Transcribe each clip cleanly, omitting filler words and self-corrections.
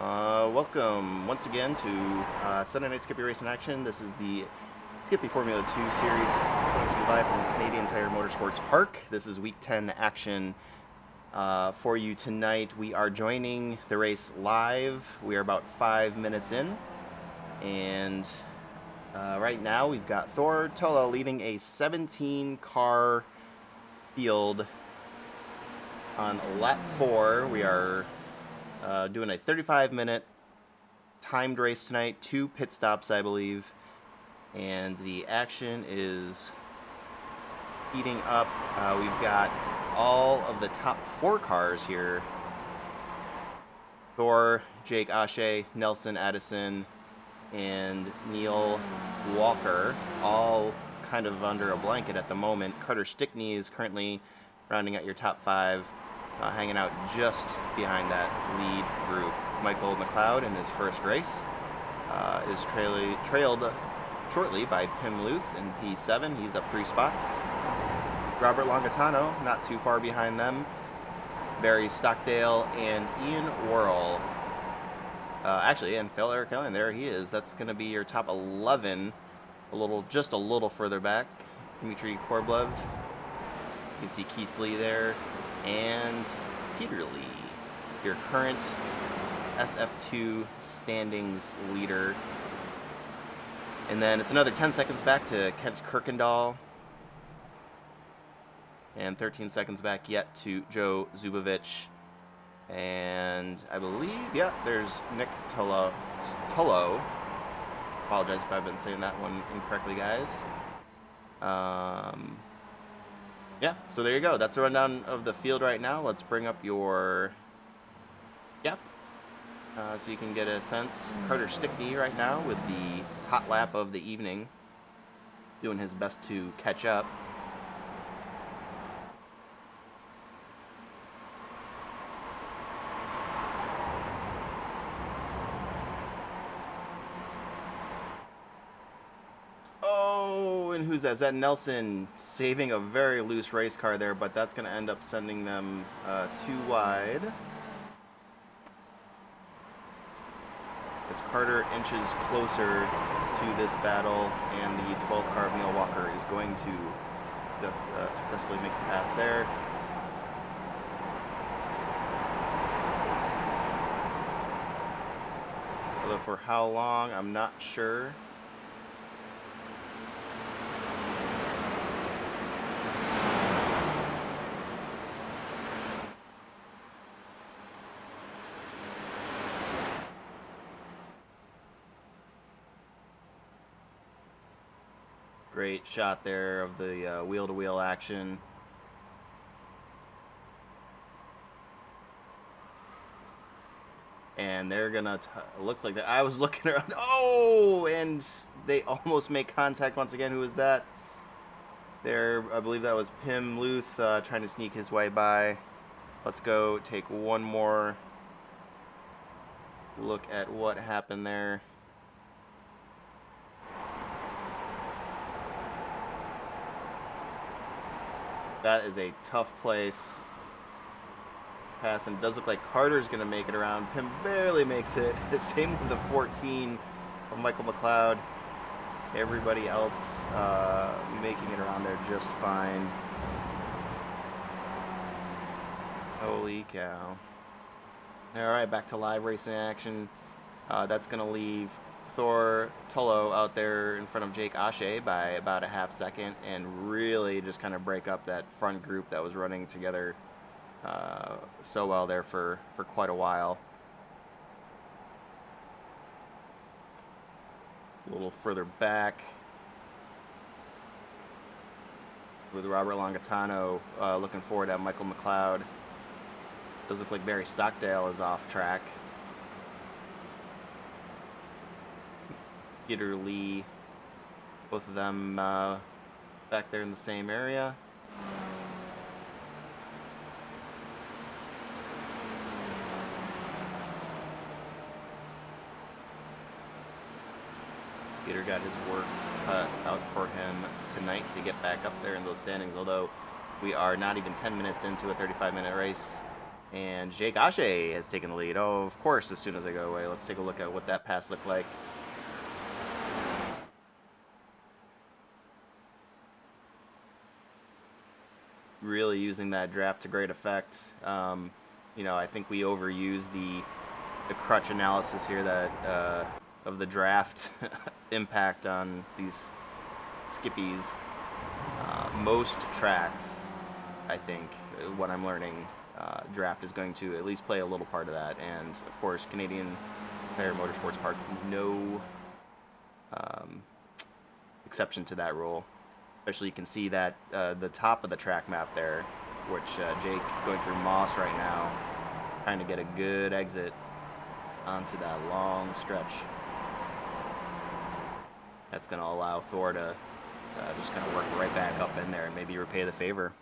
Welcome once again to Sunday Night Skippy Race in Action. This is the Skippy Formula 2 Series coming to you live from Canadian Tire Motorsports Park. This is Week 10 action for you tonight. We are joining the race live. We are about 5 minutes in. And right now we've got Thor Tola leading a 17-car field on lap 4. We are doing a 35-minute timed race tonight, 2 pit stops, I believe, and the action is heating up. We've got all of the top 4 cars here. Thor, Jake Ashe, Nelson Addison, and Neil Walker, all kind of under a blanket at the moment. Carter Stickney is currently rounding out your top 5. Hanging out just behind that lead group. Michael McLeod in his first race is trailed shortly by Pim Luth in P7. He's up 3 spots. Robert Longitano not too far behind them. Barry Stockdale and Ian Worrell. And Phil Eric-Ellen, there he is. That's going to be your top 11. Just a little further back. Dmitry Korblev. You can see Keith Lee there. And Peter Lee, your current SF2 standings leader. And then it's another 10 seconds back to Kent Kirkendall. And 13 seconds back yet to Joe Zubovich. And I believe, yeah, there's Nick Tullo. Apologize if I've been saying that one incorrectly, guys. Yeah, so there you go. That's a rundown of the field right now. Let's bring up your gap so you can get a sense. Carter Stickney right now with the hot lap of the evening, doing his best to catch up. And who's that? Is that Nelson saving a very loose race car there, but that's going to end up sending them too wide. As Carter inches closer to this battle, and the 12 car of Neil Walker is going to successfully make the pass there. Although for how long, I'm not sure. Great shot there of the wheel-to-wheel action. And they're gonna, looks like that. I was looking around, oh, and they almost make contact once again. Who was that? There, I believe that was Pim Luth trying to sneak his way by. Let's go take one more look at what happened there. That is a tough place. Pass, and it does look like Carter's going to make it around. Pim barely makes it. Same with the 14 of Michael McLeod. Everybody else making it around there just fine. Holy cow. All right, back to live racing action. That's going to leave Thor Tullo out there in front of Jake Ashe by about a half second, and really just kind of break up that front group that was running together so well there for quite a while. A little further back with Robert Longitano looking forward at Michael McLeod. Does look like Barry Stockdale is off track. Peter Lee, both of them back there in the same area. Peter got his work cut out for him tonight to get back up there in those standings, although we are not even 10 minutes into a 35-minute race, And Jake Ashe has taken the lead. Oh, of course, as soon as I go away. Let's take a look at what that pass looked like. Really using that draft to great effect. You know, I think we overuse the crutch analysis here that of the draft impact on these skippies. Most tracks, I think, what I'm learning, draft is going to at least play a little part of that. And of course, Canadian Tire Motorsports Park, no exception to that rule. Especially you can see that the top of the track map there, which Jake going through Moss right now, trying to get a good exit onto that long stretch. That's going to allow Thor to just kind of work right back up in there and maybe repay the favor.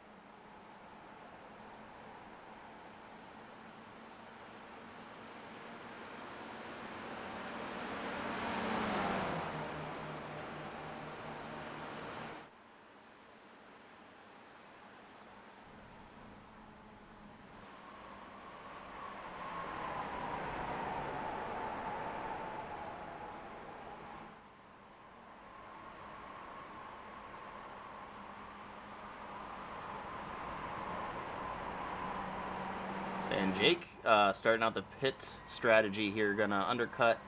And Jake, starting out the pit strategy here, gonna undercut.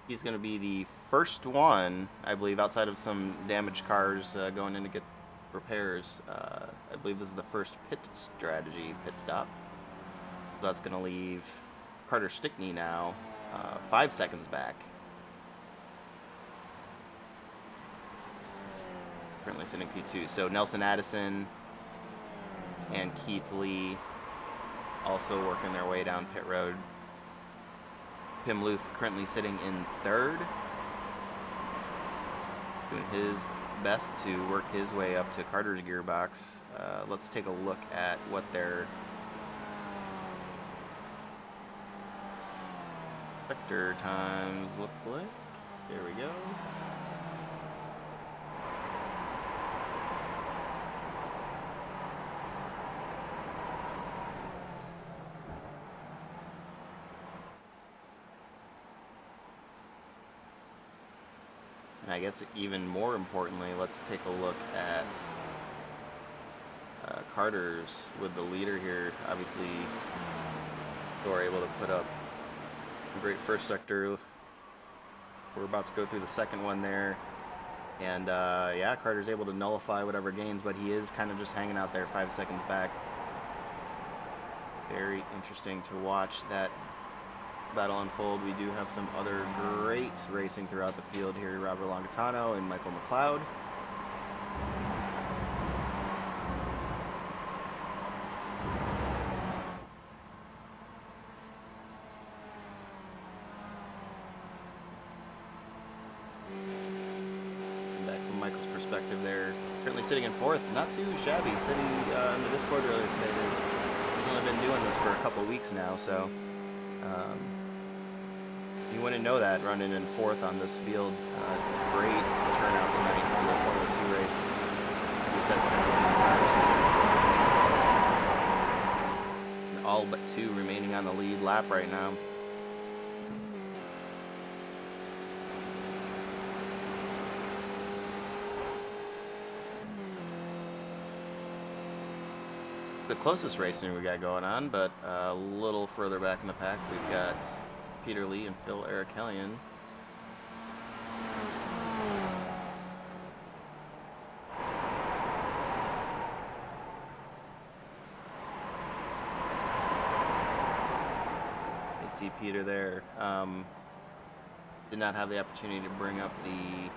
He's gonna be the first one, I believe, outside of some damaged cars going in to get repairs. I believe this is the first pit strategy, pit stop. So that's gonna leave Carter Stickney now 5 seconds back. Currently sitting P2. So Nelson Addison and Keith Lee also working their way down pit road. Pim Luth currently sitting in third, doing his best to work his way up to Carter's gearbox. Let's take a look at what their vector times look like. There we go. And I guess even more importantly, let's take a look at Carter's with the leader here. Obviously, they were able to put up a great first sector. We're about to go through the second one there. And yeah, Carter's able to nullify whatever gains, but he is kind of just hanging out there 5 seconds back. Very interesting to watch that battle unfold. We do have some other great racing throughout the field here. Robert Longatano and Michael McLeod. Back from Michael's perspective there, currently sitting in fourth, not too shabby, sitting in the Discord earlier today. He's only been doing this for a couple weeks now, so you wouldn't know that running in fourth on this field. Great turnout tonight for the Formula 2 race. We said 17 cars. And all but 2 remaining on the lead lap right now. The closest racing we got going on, but a little further back in the pack, we've got Peter Lee and Phil Erikellian. You can see Peter there. Did not have the opportunity to bring up the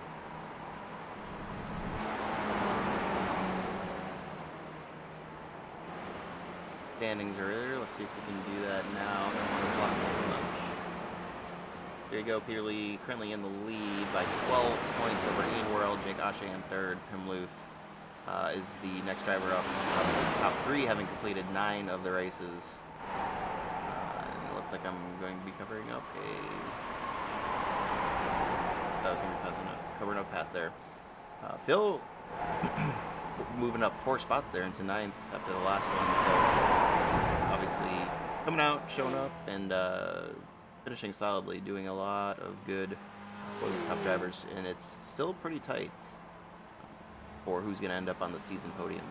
standings earlier. Let's see if we can do that now. There you go, Peter Lee currently in the lead by 12 points over Ian Worrell. Jake Ashe in third. Pim Luth is the next driver up. Obviously, top 3 having completed 9 of the races. And it looks like I'm going to be covering up that was going to be covering up pass there. Phil moving up 4 spots there into 9th after the last one. So obviously coming out, showing up, and finishing solidly, doing a lot of good for those top drivers, and it's still pretty tight for who's going to end up on the season podium.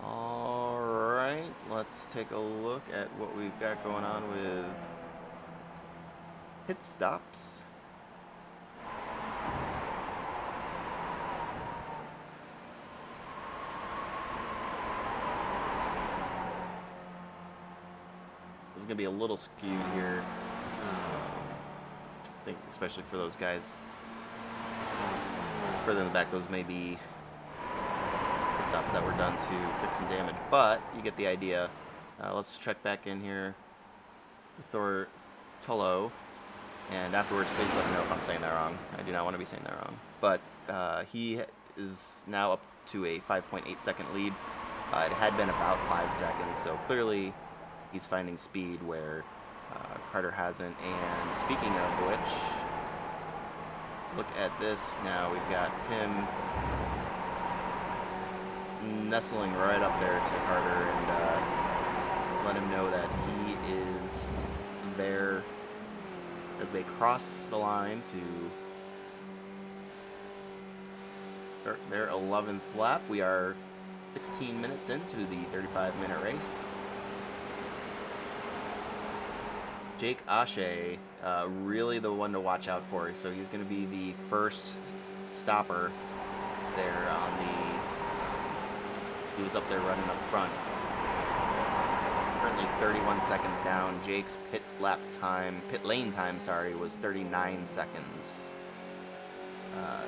All right, let's take a look at what we've got going on with pit stops. This is going to be a little skewed here. I think especially for those guys further in the back, those may be pit stops that were done to fix some damage, but you get the idea. Let's check back in here with Thor Tullo, and afterwards please let me know if I'm saying that wrong. I do not want to be saying that wrong. But he is now up to a 5.8 second lead. It had been about 5 seconds, so clearly he's finding speed where Carter hasn't. And speaking of which, look at this now. We've got him nestling right up there to Carter and let him know that he is there as they cross the line to start their 11th lap. We are 16 minutes into the 35-minute race. Jake Ashe, really the one to watch out for. So he's going to be the first stopper there on the... He was up there running up front. Currently 31 seconds down. Jake's pit lane time, was 39 seconds.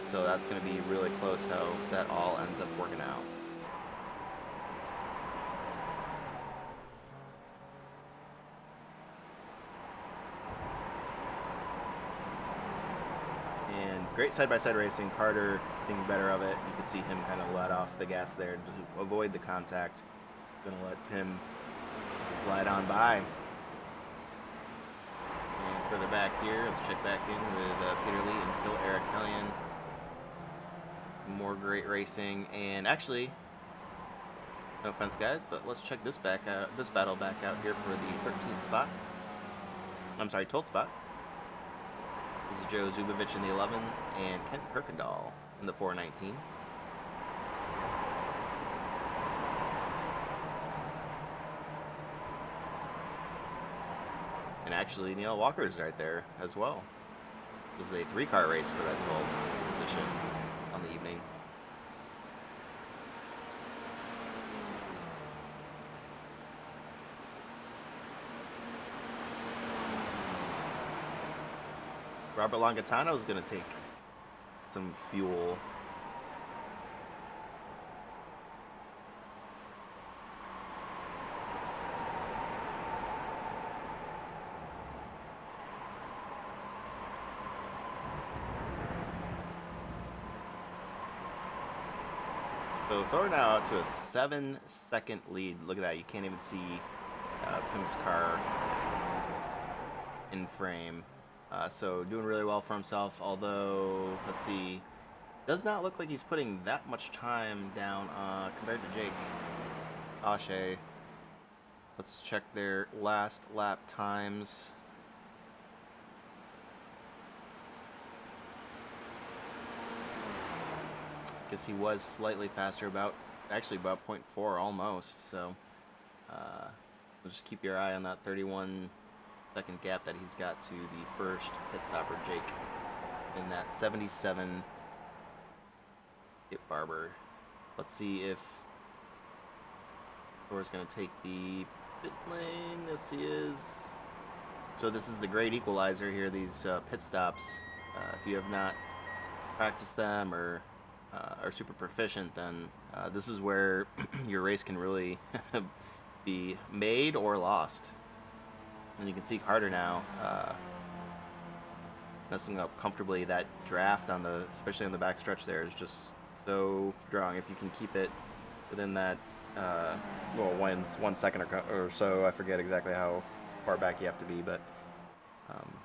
So that's going to be really close how that all ends up working out. And great side-by-side racing. Carter thinking better of it. You can see him kind of let off the gas there to avoid the contact. Going to let him glide on by. And further back here, let's check back in with Peter Lee and Phil Eric Hellion. More great racing, and actually, no offense guys, but let's check this battle back out here for the 13th spot. I'm sorry, 12th spot. This is Joe Zubovich in the 11 and Kent Kirkendall in the 419. And actually, Neil Walker's right there as well. This is a 3-car race for that 12th position on the evening. Robert Longatano is going to take some fuel. So Thor now out to a 7-second lead. Look at that. You can't even see Pim's car in frame. So doing really well for himself, although, let's see, does not look like he's putting that much time down compared to Jake Ashe. Let's check their last lap times. Guess he was slightly faster, actually about 0.4 almost, so we'll just keep your eye on that 31-second gap that he's got to the first pit stopper, Jake, in that 77 Skip Barber. Let's see if Thor's going to take the pit lane. Yes, he is. So this is the great equalizer here, these pit stops. If you have not practiced them or are super proficient, then this is where your race can really be made or lost. And you can see Carter now messing up comfortably. That draft on especially on the back stretch there is just so strong. If you can keep it within that, well, 1 second or so, I forget exactly how far back you have to be, but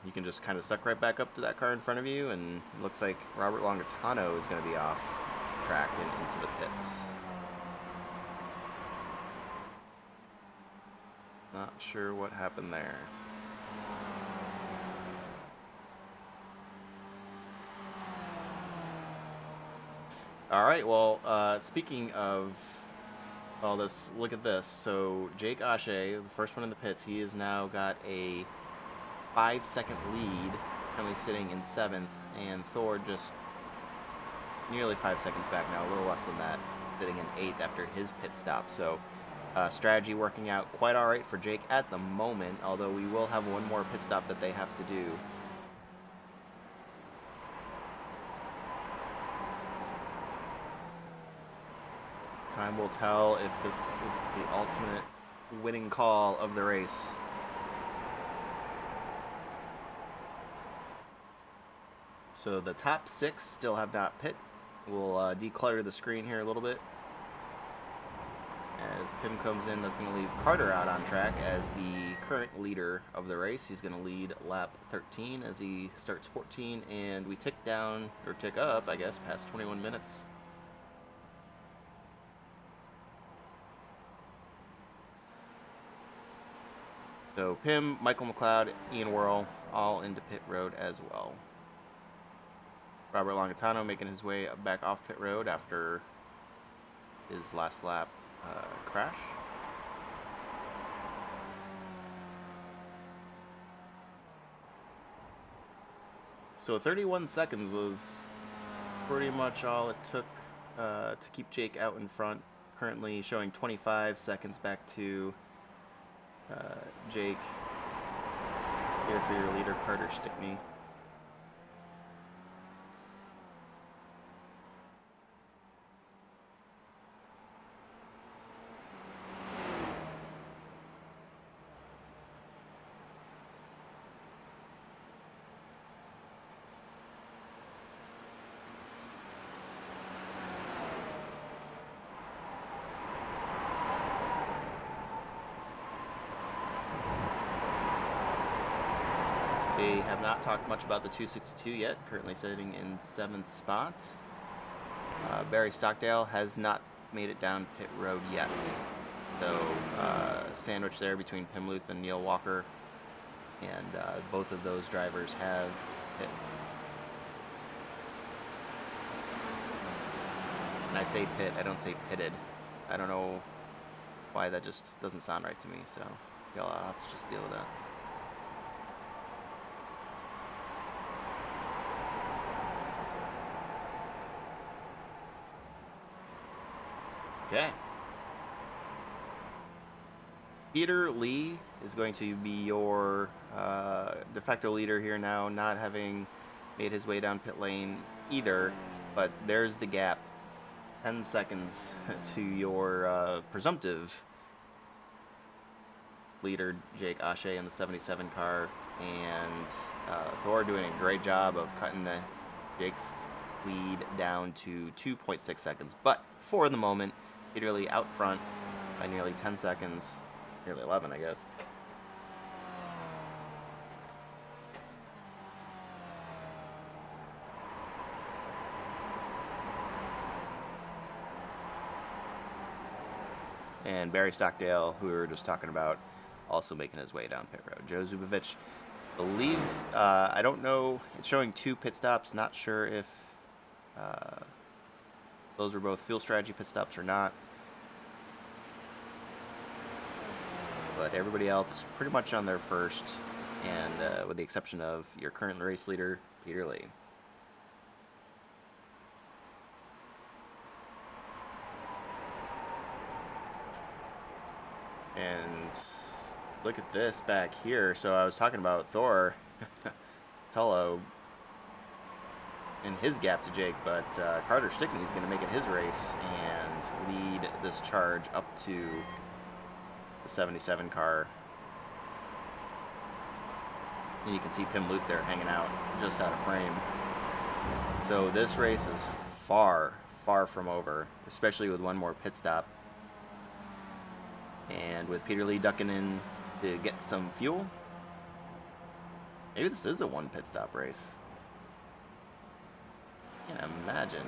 you can just kind of suck right back up to that car in front of you, and it looks like Robert Longatano is going to be off track and into the pits. Not sure what happened there. All right, well, speaking of all this, look at this. So Jake Ashe, the first one in the pits, he has now got a 5-second lead, currently sitting in 7th, and Thor just nearly 5 seconds back now, a little less than that, sitting in 8th after his pit stop. So strategy working out quite all right for Jake at the moment, although we will have one more pit stop that they have to do. Time will tell if this is the ultimate winning call of the race. So the top 6 still have not pit. We'll declutter the screen here a little bit. As Pim comes in, that's going to leave Carter out on track as the current leader of the race. He's going to lead lap 13 as he starts 14, and we tick down, or tick up, I guess, past 21 minutes. So Pim, Michael McLeod, Ian Worrell, all into pit road as well. Robert Longatano making his way back off pit road after his last lap crash. So 31 seconds was pretty much all it took to keep Jake out in front. Currently showing 25 seconds back to Jake. Here for your leader, Carter Stickney. They have not talked much about the 262 yet, currently sitting in 7th spot. Barry Stockdale has not made it down pit road yet. So sandwich there between Pim Luth and Neil Walker, and both of those drivers have pit. And I say pit, I don't say pitted. I don't know why, that just doesn't sound right to me, so y'all have to just deal with that. Okay. Peter Lee is going to be your de facto leader here now, not having made his way down pit lane either, but there's the gap. 10 seconds to your presumptive leader, Jake Ashe, in the 77 car, and Thor doing a great job of cutting Jake's lead down to 2.6 seconds. But for the moment, Peter Lee out front by nearly 10 seconds, nearly 11, I guess. And Barry Stockdale, who we were just talking about, also making his way down pit road. Joe Zubovich, believe, I don't know, it's showing 2 pit stops, not sure if those were both fuel strategy pit stops or not. But everybody else pretty much on their first, and with the exception of your current race leader, Peter Lee. And look at this back here. So I was talking about Thor Tullo in his gap to Jake, but Carter Stickney is going to make it his race and lead this charge up to the 77 car. And you can see Pim Luth there hanging out just out of frame. So this race is far, far from over, especially with one more pit stop. And with Peter Lee ducking in to get some fuel, maybe this is a 1 pit stop race. Can't imagine.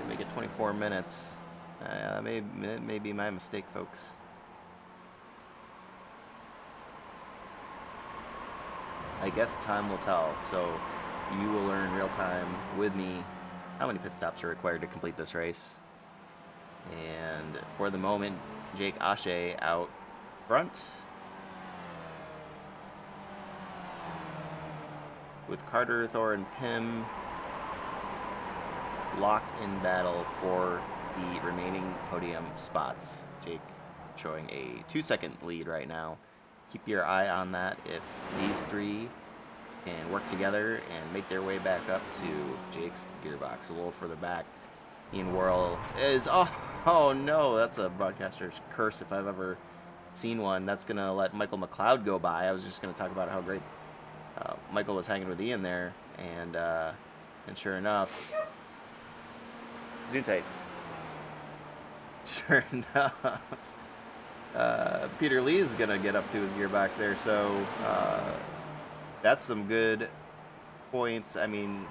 They make it 24 minutes. That may be my mistake, folks. I guess time will tell. So you will learn real time with me how many pit stops are required to complete this race. And for the moment, Jake Ashe out front, with Carter, Thor, and Pim locked in battle for the remaining podium spots. Jake showing a 2-second lead right now. Keep your eye on that. If these three can work together and make their way back up to Jake's gearbox, a little further back, Ian Worrell is, oh no, that's a broadcaster's curse if I've ever seen one. That's going to let Michael McLeod go by. I was just going to talk about how great Michael was hanging with Ian there, and sure enough, zoom tight. Sure enough, Peter Lee is going to get up to his gearbox there, so that's some good points. I mean,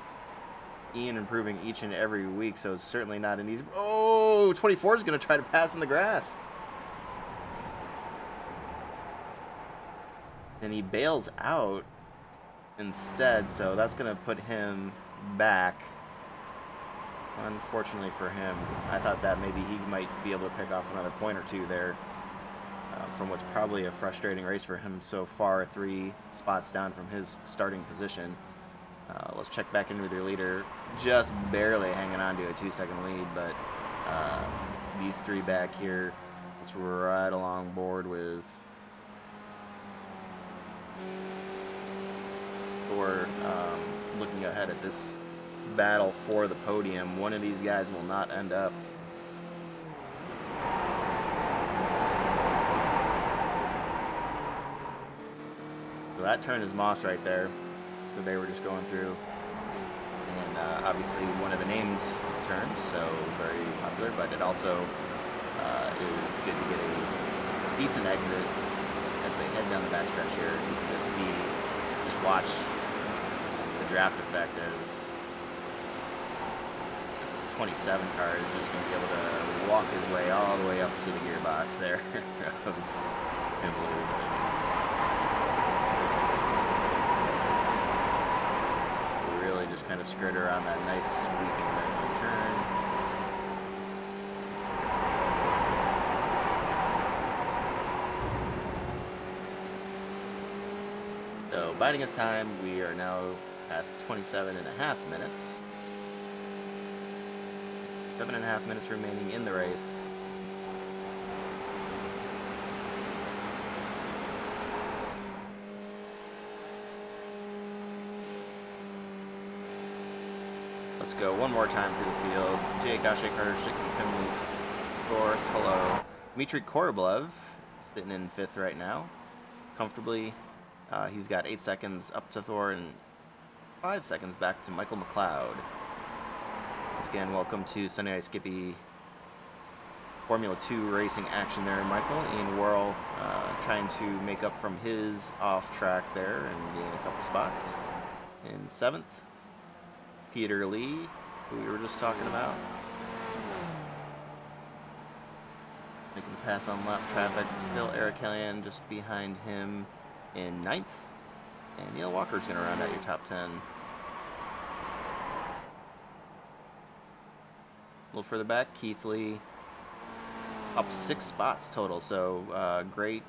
Ian improving each and every week, so it's certainly not an easy... Oh, 24 is going to try to pass in the grass. And he bails out instead, so that's going to put him back. Unfortunately for him, I thought that maybe he might be able to pick off another point or two there from what's probably a frustrating race for him so far, 3 spots down from his starting position. Let's check back in with your leader, just barely hanging on to a 2-second lead, but these 3 back here, it's right along board with Thor looking ahead at this battle for the podium. One of these guys will not end up. So that turn is Moss right there that they were just going through, and obviously one of the named turns, so very popular, but it also is good to get a decent exit as they head down the backstretch here. You can just watch the draft effect as this 27 car is just going to be able to walk his way all the way up to the gearbox there of Pim really just kind of skirt around that nice sweeping right turn. So biding us time, we are now past 27 and a half minutes. 7.5 minutes remaining in the race. Let's go one more time through the field. Jake Ashe, Carter Schick, Pim Thor, Tolo. Dmitry Koroblev sitting in 5th right now, comfortably. He's got 8 seconds up to Thor and 5 seconds back to Michael McLeod. Once again, welcome to Sunday Night Skippy Formula 2 racing action there, Michael. Ian Worrell trying to make up from his off track there and gain a couple spots. In 7th, Peter Lee, who we were just talking about, making the pass on lap traffic. Phil Arikelian just behind him in 9th, and Neil Walker's going to round out your top 10. A little further back, Keith Lee up 6 spots total, so great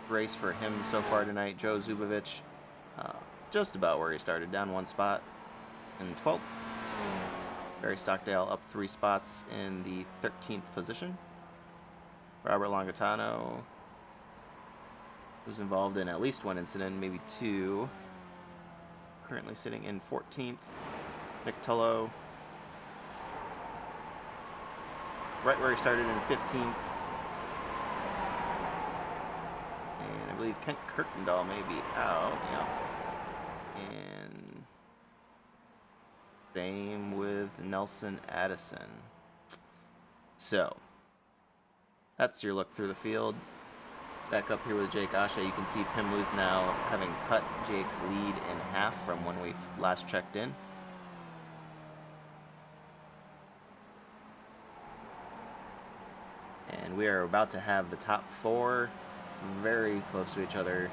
race for him so far tonight. Joe Zubovich just about where he started, down 1 spot in 12th. Barry Stockdale up 3 spots in the 13th position. Robert Longatano, who's involved in at least 1 incident, maybe 2, currently sitting in 14th. Nick Tullo, right where he started in 15th. And I believe Kent Kirkendall may be out, yeah. And same with Nelson Addison. So, that's your look through the field. Back up here with Jake Ashe, you can see Pim Luth now having cut Jake's lead in half from when we last checked in. And we are about to have the top 4 very close to each other.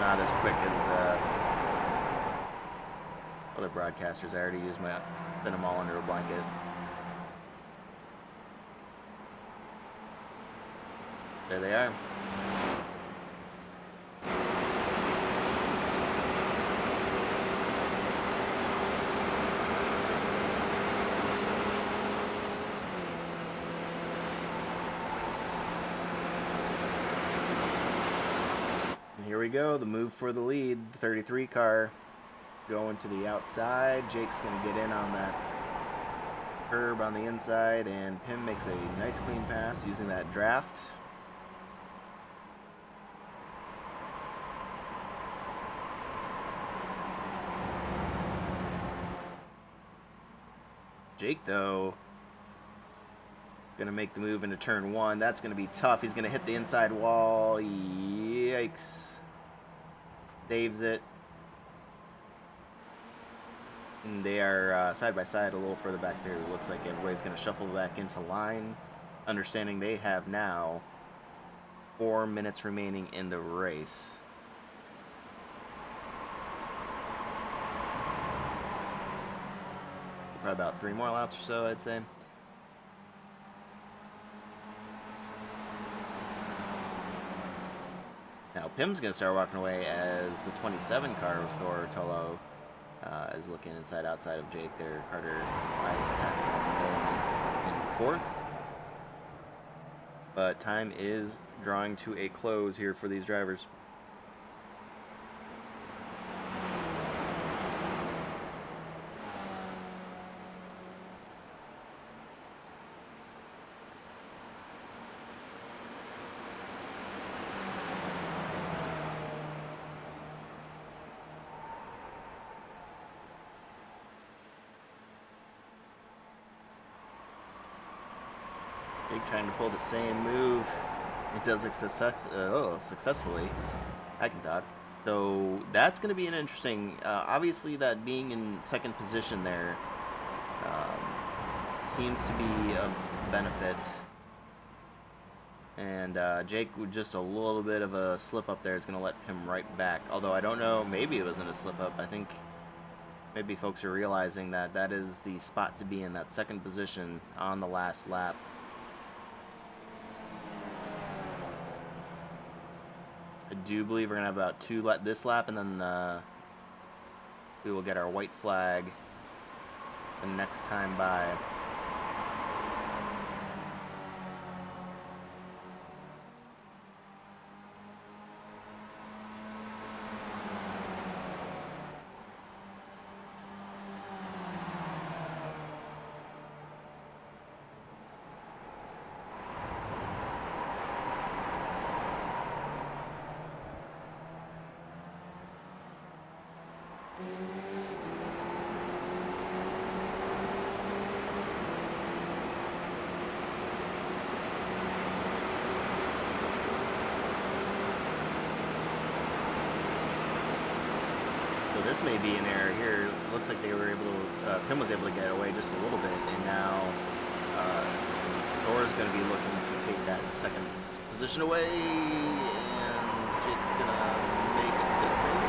not as quick as other broadcasters. I already used my put them all under a blanket. There they are. And here we go, the move for the lead. The 33 car going to the outside. Jake's going to get in on that curb on the inside, and Pim makes a nice clean pass using that draft. Jake, though, going to make the move into turn one. That's going to be tough. He's going to hit the inside wall. Yikes. Saves it. And they are side by side a little further back there. It looks like everybody's going to shuffle back into line, understanding they have now 4 minutes remaining in the race. Probably about 3 more laps or so, I'd say. Now Pim's going to start walking away as the 27 car with Thor Tolo is looking inside outside of Jake there. Carter riding his hat in fourth. But time is drawing to a close here for these drivers. Jake trying to pull the same move. It does successfully. I can talk. So that's going to be an interesting. Obviously, that being in second position there seems to be of benefit. And Jake, with just a little bit of a slip up there, is going to let him right back. Although I don't know, maybe it wasn't a slip up. I think maybe folks are realizing that that is the spot to be in, that second position on the last lap. I do believe we're going to have about 2 this lap, and then we will get our white flag the next time by. So this may be an error here. It looks like they were able to, Pim was able to get away just a little bit, and now Thor's going to be looking to take that second position away, and Jake's going to make it still, maybe.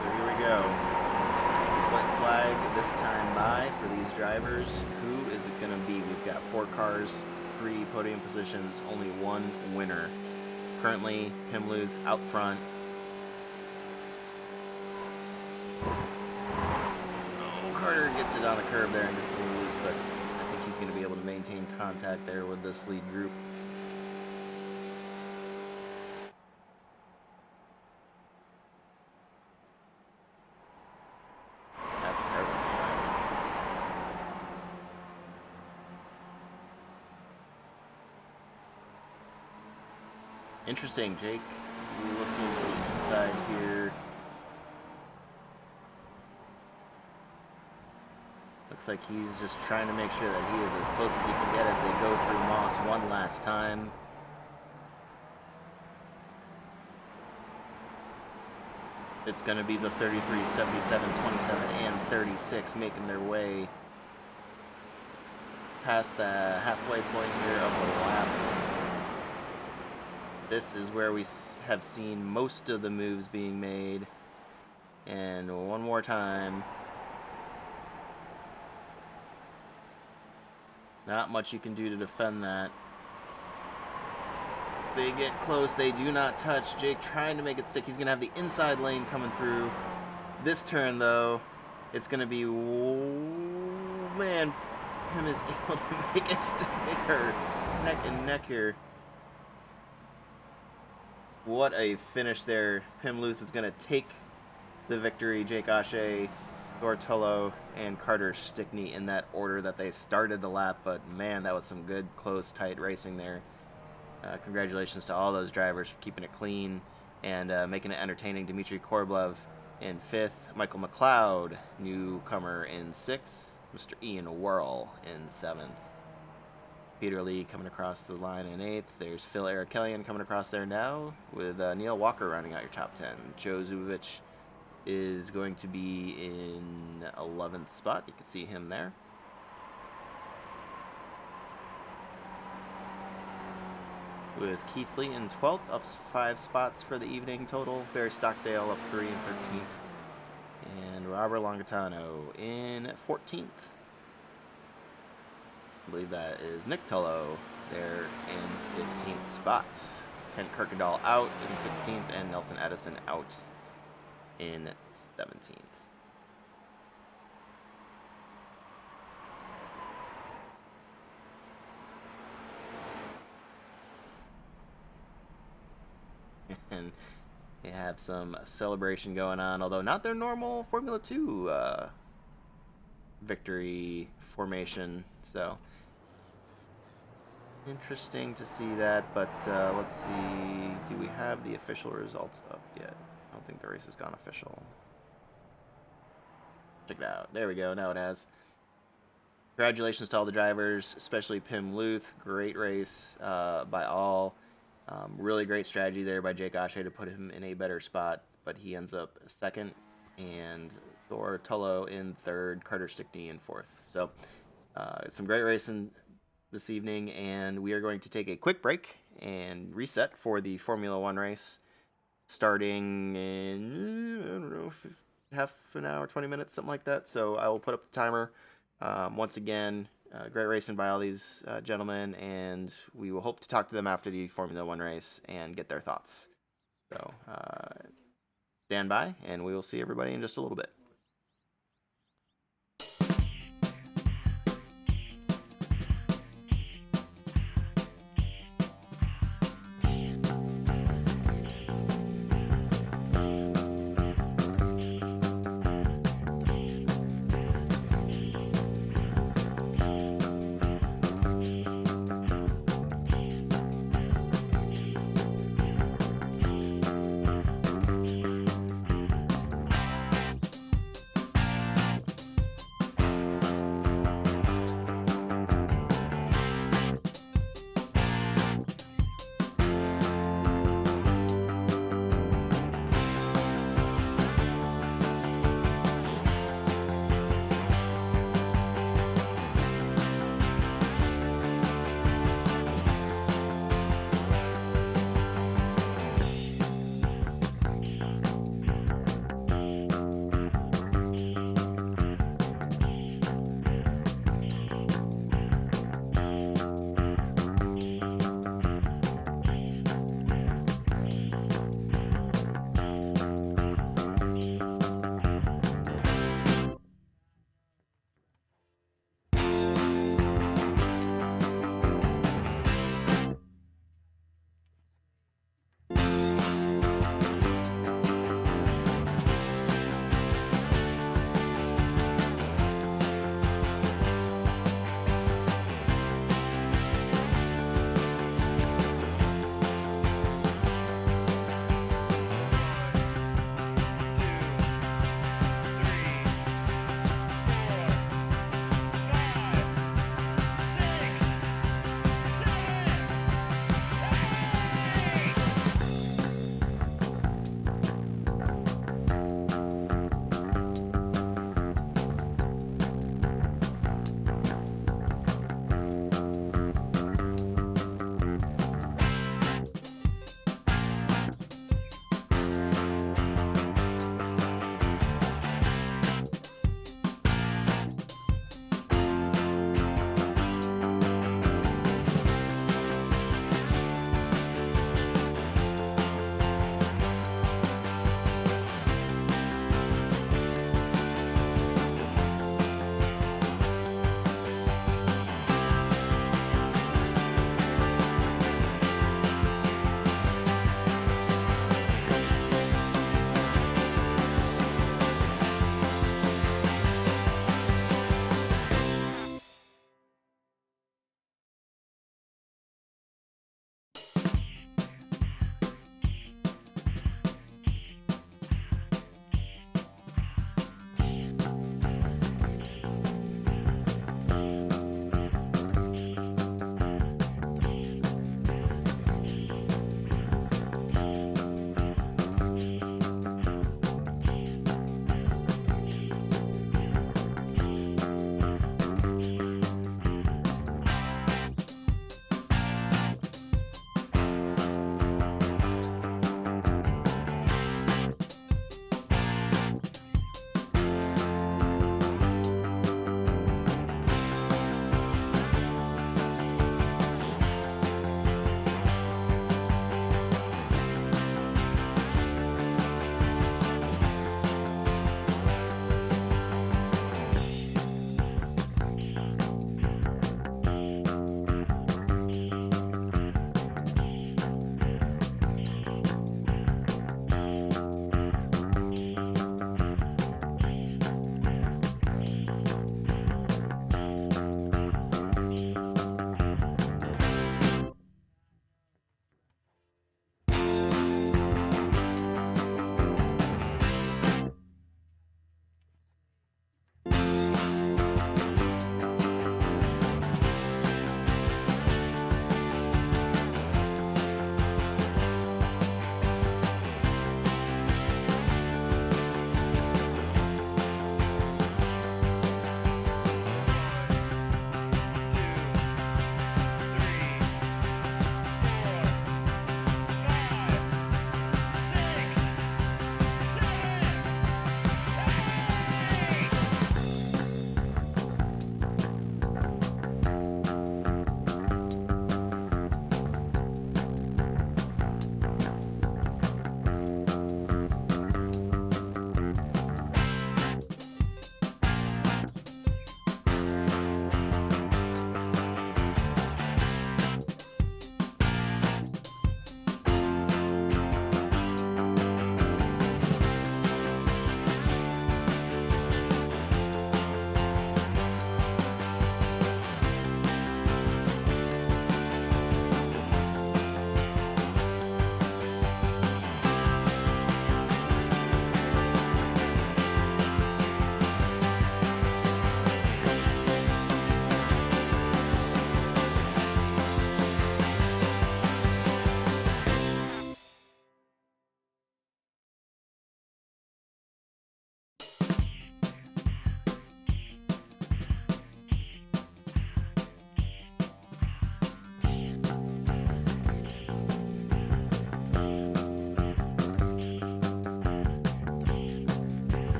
So here we go. White flag this time by for these drivers. Who is it going to be? We've got 4 cars, 3 podium positions, only 1 winner. Currently, Pimluth out front. Oh, Carter gets it on the curb there and gets a little loose, but I think he's going to be able to maintain contact there with this lead group. That's terrible. Interesting, Jake. Looking to the inside here. Looks like he's just trying to make sure that he is as close as he can get as they go through Moss one last time. It's going to be the 33, 77, 27, and 36 making their way past the halfway point here of the lap. This is where we have seen most of the moves being made. And one more time. Not much you can do to defend that. They get close. They do not touch. Jake trying to make it stick. He's going to have the inside lane coming through. This turn, though, it's going to be... Oh, man, him is able to make it stick. They are neck and neck here. What a finish there. Pim Luth is going to take the victory. Jake Ashe, Dortolo, and Carter Stickney in that order that they started the lap. But, man, that was some good, close, tight racing there. Congratulations to all those drivers for keeping it clean and making it entertaining. Dmitry Korblev in 5th. Michael McLeod, newcomer, in 6th. Mr. Ian Worrell in 7th. Peter Lee coming across the line in 8th. There's Phil Arakelian coming across there now with Neil Walker rounding out your top 10. Joe Zubovich is going to be in 11th spot. You can see him there. With Keith Lee in 12th, up 5 spots for the evening total. Barry Stockdale up 3 in 13th. And Robert Longatano in 14th. I believe that is Nick Tullo there in 15th spot. Kent Kirkendall out in 16th, and Nelson Addison out in 17th. And they have some celebration going on, although not their normal Formula 2 victory formation. So interesting to see that, but let's see. Do we have the official results up yet? I don't think the race has gone official. Check it out. There we go. Now it has. Congratulations to all the drivers, especially Pim Luth. Great race by all. Really great strategy there by Jake Ashe to put him in a better spot, but he ends up 2nd, and Thor Tullo in 3rd, Carter Stickney in 4th. So some great racing this evening, and we are going to take a quick break and reset for the Formula 1 race starting in, I don't know, half an hour, 20 minutes, something like that. So I will put up the timer. Once again, great racing by all these gentlemen, and we will hope to talk to them after the Formula 1 race and get their thoughts. So stand by, and we will see everybody in just a little bit.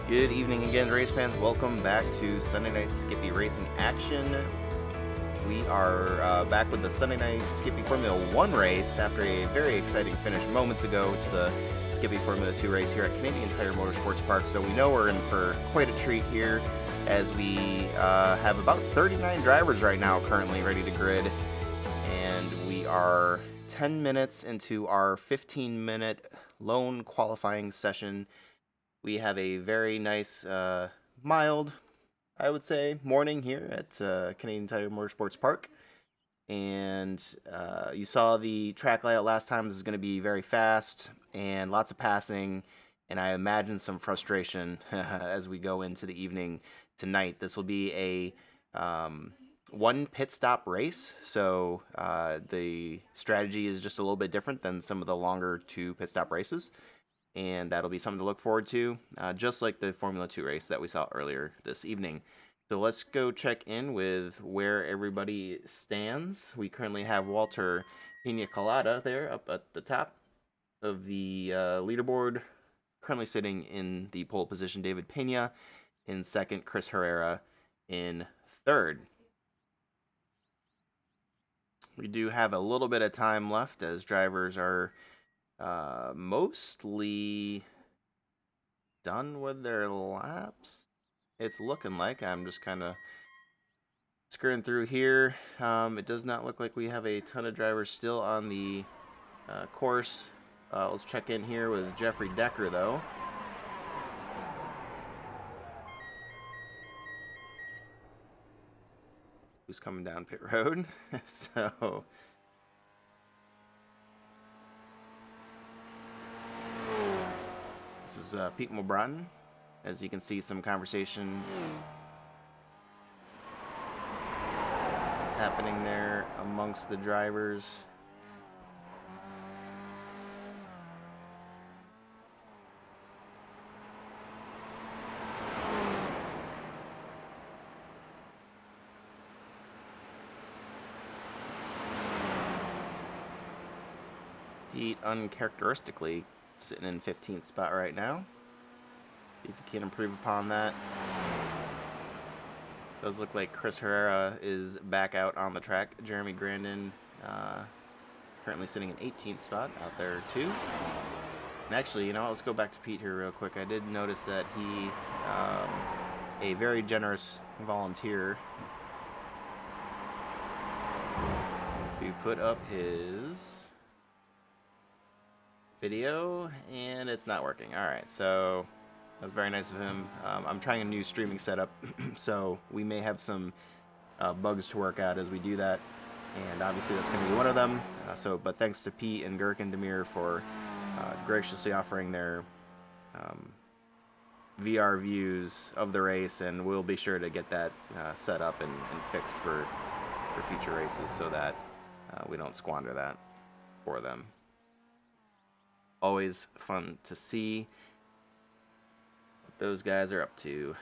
Good evening again, race fans. Welcome back to Sunday Night Skippy Racing action. We are back with the Sunday Night Skippy Formula 1 race after a very exciting finish moments ago to the Skippy Formula 2 race here at Canadian Tire Motorsports Park. So we know we're in for quite a treat here as we have about 39 drivers right now currently ready to grid. And we are 10 minutes into our 15-minute lone qualifying session. We have a very nice, mild, I would say, morning here at Canadian Tire Motorsports Park. And you saw the track layout last time. This is going to be very fast and lots of passing. And I imagine some frustration as we go into the evening tonight. This will be a one pit stop race. So the strategy is just a little bit different than some of the longer 2 pit stop races. And that'll be something to look forward to, just like the Formula 2 race that we saw earlier this evening. So let's go check in with where everybody stands. We currently have Walter Pina Colada there up at the top of the leaderboard, currently sitting in the pole position. David Pena in second, Chris Herrera in third. We do have a little bit of time left as drivers are mostly done with their laps. It's looking like. I'm just kind of screwing through here. It does not look like we have a ton of drivers still on the course. Let's check in here with Jeffrey Decker though. Who's coming down pit road. So this is Pete Mulbratton. As you can see, some conversation happening there amongst the drivers. Pete uncharacteristically sitting in 15th spot right now. See if he can improve upon that. Does look like Chris Herrera is back out on the track. Jeremy Grandin currently sitting in 18th spot out there too. And actually, you know, let's go back to Pete here real quick. I did notice that he, a very generous volunteer, who put up his video, and it's not working. All right, so that's very nice of him. I'm trying a new streaming setup, so we may have some bugs to work out as we do that, and obviously that's going to be one of them. But thanks to Pete and Girk and Demir for graciously offering their VR views of the race, and we'll be sure to get that set up and fixed for future races so that we don't squander that for them. Always fun to see what those guys are up to.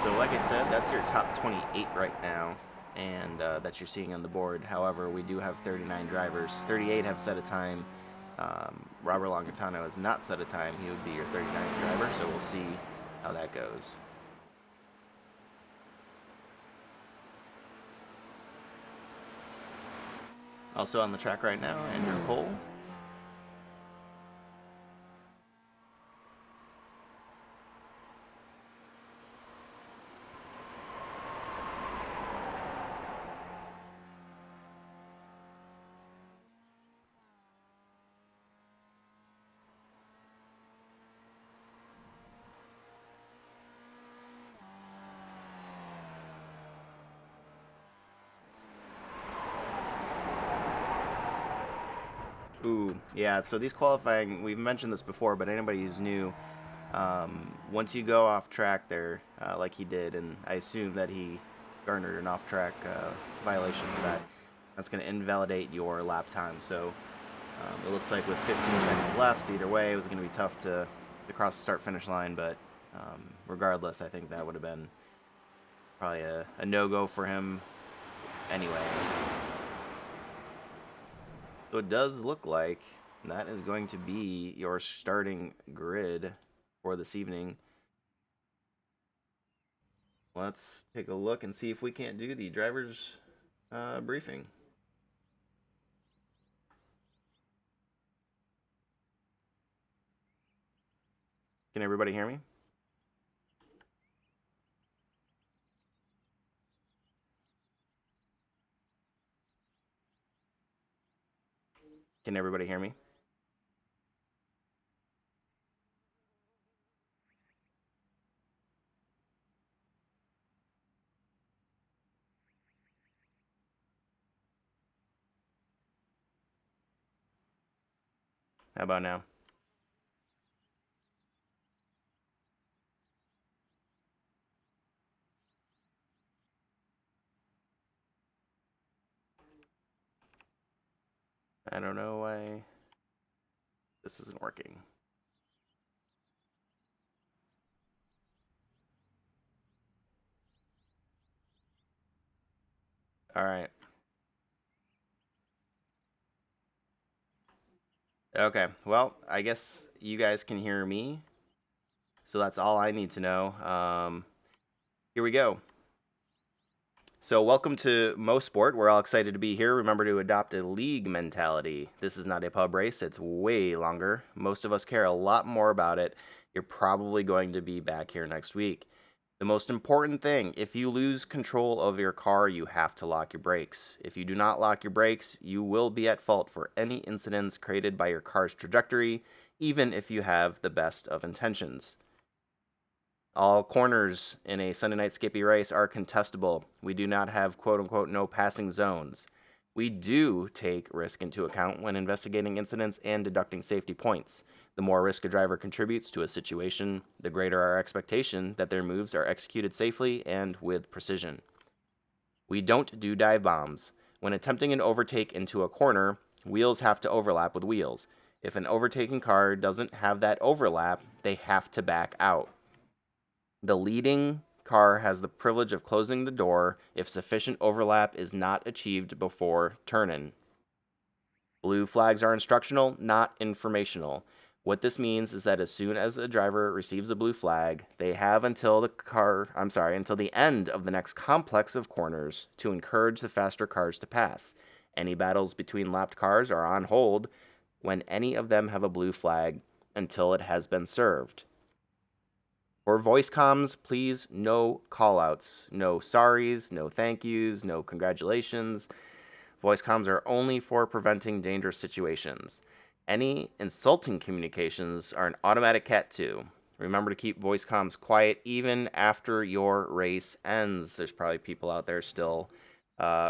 So like I said, that's your top 28 right now, and that you're seeing on the board. However, we do have 39 drivers. 38 have set a time. Robert Longatano has not set a time. He would be your 39th driver, so we'll see how that goes. Also on the track right now, Andrew Cole. Ooh, yeah, so these qualifying, we've mentioned this before, but anybody who's new, once you go off track there, like he did, and I assume that he garnered an off-track violation for that, that's going to invalidate your lap time. So it looks like with 15 seconds left, either way, it was going to be tough to cross the start-finish line, but regardless, I think that would have been probably a no-go for him anyway. So it does look like that is going to be your starting grid for this evening. Let's take a look and see if we can't do the driver's briefing. Can everybody hear me? Can everybody hear me? How about now? I don't know why this isn't working. All right. Okay. Well, I guess you guys can hear me. So that's all I need to know. Here we go. So, welcome to Mo Sport. We're all excited to be here. Remember to adopt a league mentality. This is not a pub race, it's way longer. Most of us care a lot more about it. You're probably going to be back here next week. The most important thing, if you lose control of your car, you have to lock your brakes. If you do not lock your brakes, you will be at fault for any incidents created by your car's trajectory, even if you have the best of intentions. All corners in a Sunday night Skippy race are contestable. We do not have quote unquote no passing zones. We do take risk into account when investigating incidents and deducting safety points. The more risk a driver contributes to a situation, the greater our expectation that their moves are executed safely and with precision. We don't do dive bombs. When attempting an overtake into a corner, wheels have to overlap with wheels. If an overtaking car doesn't have that overlap, they have to back out. The leading car has the privilege of closing the door if sufficient overlap is not achieved before turn-in. Blue flags are instructional, not informational. What this means is that as soon as a driver receives a blue flag, they have until the end of the next complex of corners to encourage the faster cars to pass. Any battles between lapped cars are on hold when any of them have a blue flag until it has been served. For voice comms, please no callouts, no sorries, no thank yous, no congratulations. Voice comms are only for preventing dangerous situations. Any insulting communications are an automatic cat 2. Remember to keep voice comms quiet even after your race ends. There's probably people out there still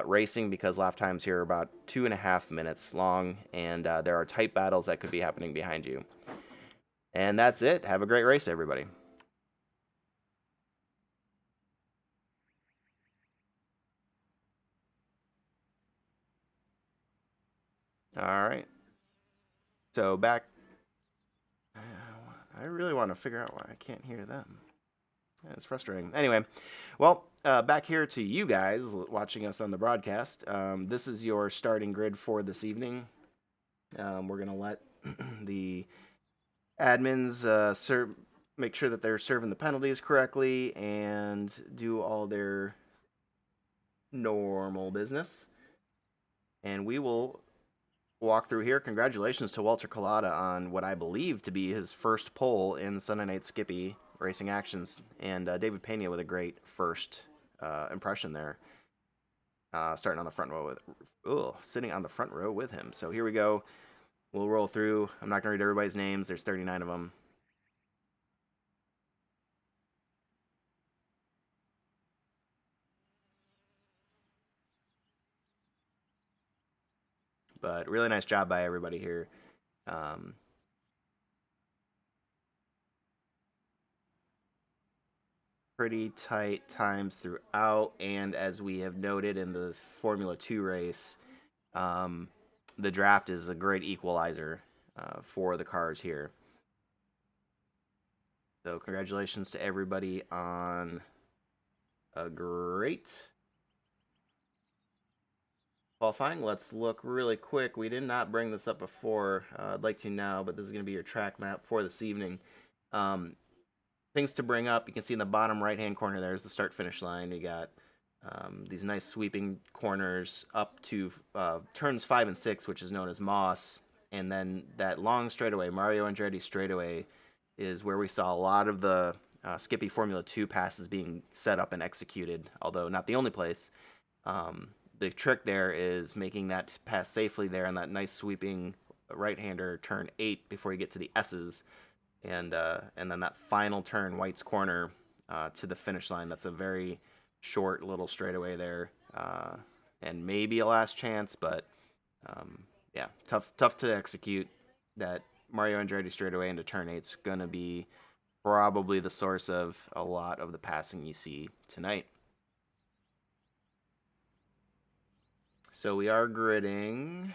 racing because lap times here are about 2.5 minutes long, and there are tight battles that could be happening behind you. And that's it. Have a great race, everybody. All right. So back, I really want to figure out why I can't hear them. Yeah, it's frustrating. Anyway, well, back here to you guys watching us on the broadcast. This is your starting grid for this evening. We're going to let the admins make sure that they're serving the penalties correctly and do all their normal business. And we will walk through here. Congratulations to Walter Collada on what I believe to be his first pole in Sunday Night Skippy Racing Actions, and David Pena with a great first impression there, starting on the front row sitting on the front row with him. So here we go. We'll roll through. I'm not going to read everybody's names. There's 39 of them. But really nice job by everybody here. Pretty tight times throughout, and as we have noted in the Formula 2 race, the draft is a great equalizer for the cars here. So congratulations to everybody on a great Qualifying, let's look really quick. We did not bring this up before. I'd like to now, but this is going to be your track map for this evening. Things to bring up, you can see in the bottom right-hand corner there's the start-finish line. You got these nice sweeping corners up to turns 5 and 6, which is known as Moss. And then that long straightaway, Mario Andretti straightaway, is where we saw a lot of the Skippy Formula 2 passes being set up and executed, although not the only place. The trick there is making that pass safely there on that nice sweeping right-hander turn 8 before you get to the S's. And then that final turn, White's corner, to the finish line. That's a very short little straightaway there, and maybe a last chance, but yeah, tough to execute. That Mario Andretti straightaway into turn 8 is going to be probably the source of a lot of the passing you see tonight. So we are gridding,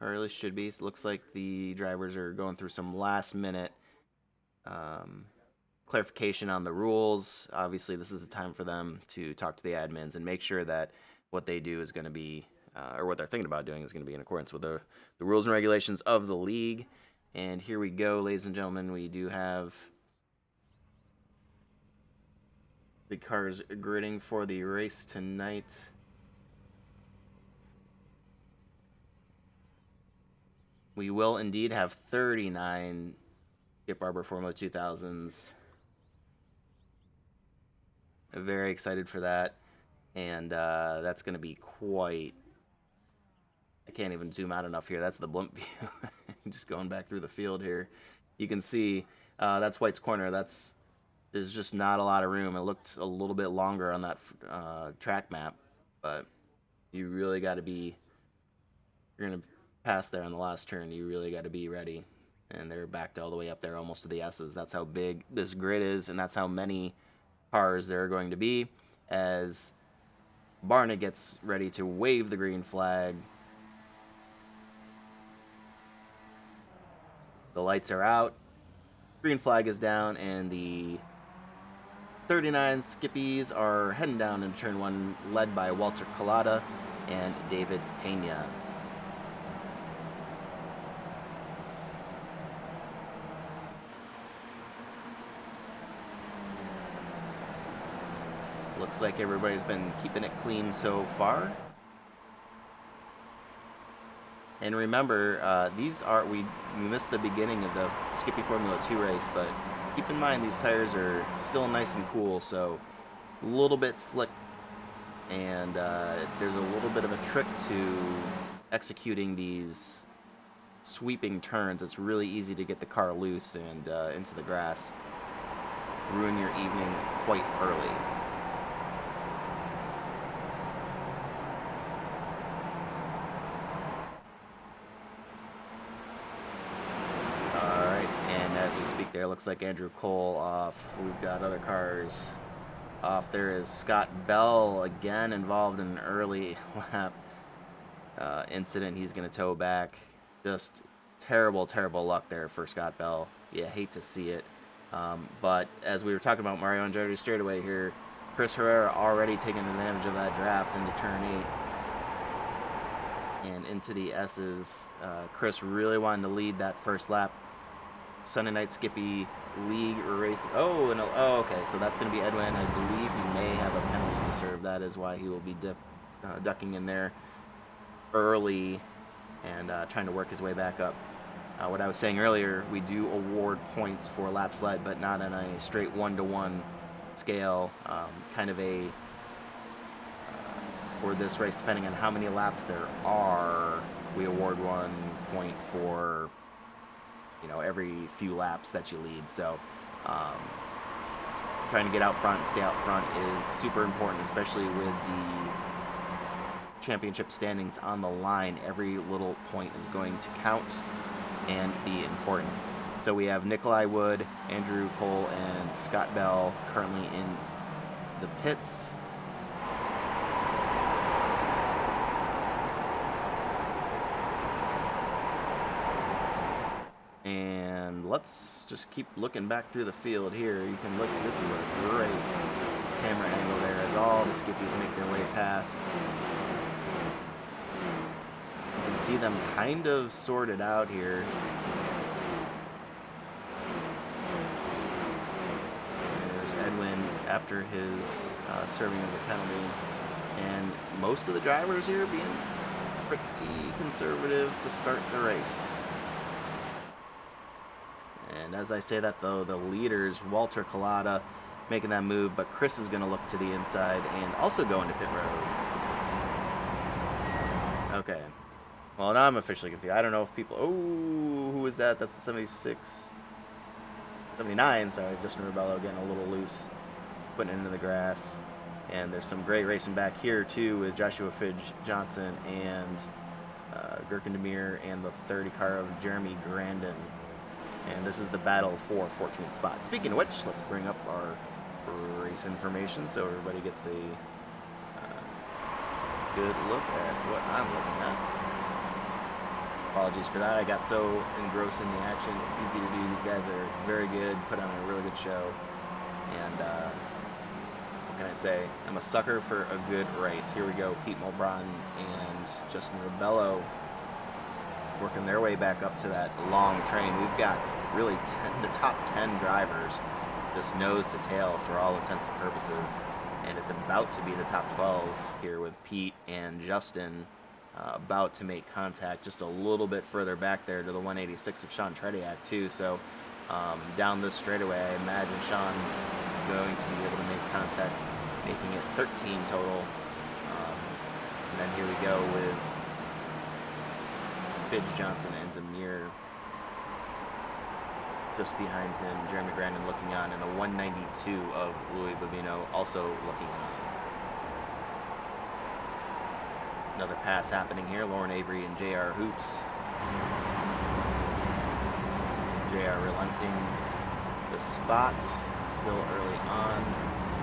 or at least should be. It looks like the drivers are going through some last minute clarification on the rules. Obviously, this is the time for them to talk to the admins and make sure that what they do is going to be, or what they're thinking about doing is going to be in accordance with the rules and regulations of the league. And here we go, ladies and gentlemen. We do have the cars gridding for the race tonight. We will indeed have 39 Skip Barber Formula 2000s. I'm very excited for that, and that's going to be quite... I can't even zoom out enough here. That's the blimp view. Just going back through the field here. You can see that's White's corner. There's just not a lot of room. It looked a little bit longer on that track map, but you really got to be... You're going to pass there on the last turn. You really got to be ready. And they're backed all the way up there almost to the S's. That's how big this grid is, and that's how many cars there are going to be as Barna gets ready to wave the green flag. The lights are out, green flag is down, and the 39 Skippies are heading down in turn 1, led by Walter Collada and David Pena. Looks like everybody's been keeping it clean so far. And remember, we missed the beginning of the Skippy Formula 2 race, but keep in mind these tires are still nice and cool, so a little bit slick. And there's a little bit of a trick to executing these sweeping turns. It's really easy to get the car loose and into the grass. Ruin your evening quite early. There looks like Andrew Cole off. We've got other cars off. There is Scott Bell again involved in an early lap incident. He's going to tow back. Just terrible luck there for Scott Bell. Yeah, hate to see it. But as we were talking about Mario Andretti straightaway here, Chris Herrera already taking advantage of that draft into turn 8 and into the S's. Chris really wanted to lead that first lap. Sunday Night Skippy League race. Oh, okay. So that's going to be Edwin. I believe he may have a penalty to serve. That is why he will be ducking in there early and trying to work his way back up. What I was saying earlier, we do award points for laps led, but not on a straight 1-to-1 scale. Kind of a for this race, depending on how many laps there are, we award 1 point for every few laps that you lead. So trying to get out front and stay out front is super important, especially with the championship standings on the line. Every little point is going to count and be important. So we have Nikolai Wood, Andrew Cole, and Scott Bell currently in the pits. And let's just keep looking back through the field here. You can look, this is a great camera angle there as all the Skippies make their way past. see them kind of sorted out here. There's Edwin after his serving of the penalty. And most of the drivers here being pretty conservative to start the race. And as I say that, though, the leaders, Walter Collada, making that move, but Chris is going to look to the inside and also go into pit road. Okay. Well, now I'm officially confused. I don't know if people... Oh, who is that? That's the 76... 79, sorry. Justin Ribello getting a little loose, putting it into the grass. And there's some great racing back here, too, with Joshua Fidge Johnson and Gurkin Demir and the 30 car of Jeremy Grandin. And this is the battle for 14th spot. Speaking of which, let's bring up our race information so everybody gets a good look at what I'm looking at. Apologies for that. I got so engrossed in the action. It's easy to do. These guys are very good, put on a really good show. And what can I say? I'm a sucker for a good race. Here we go. Pete Mulbron and Justin Ribello working their way back up to that long train. We've got really the top 10 drivers just nose to tail for all intents and purposes, and it's about to be the top 12 here with Pete and Justin about to make contact just a little bit further back there to the 186 of Sean Trediak too. So down this straightaway, I imagine Sean going to be able to make contact, making it 13 total. And then here we go with Fidge Johnson and Demir just behind him. Jeremy Grandin looking on, and the 192 of Louis Bobino also looking on. Another pass happening here. Lauren Avery and JR Hoops. JR relenting the spot, still early on.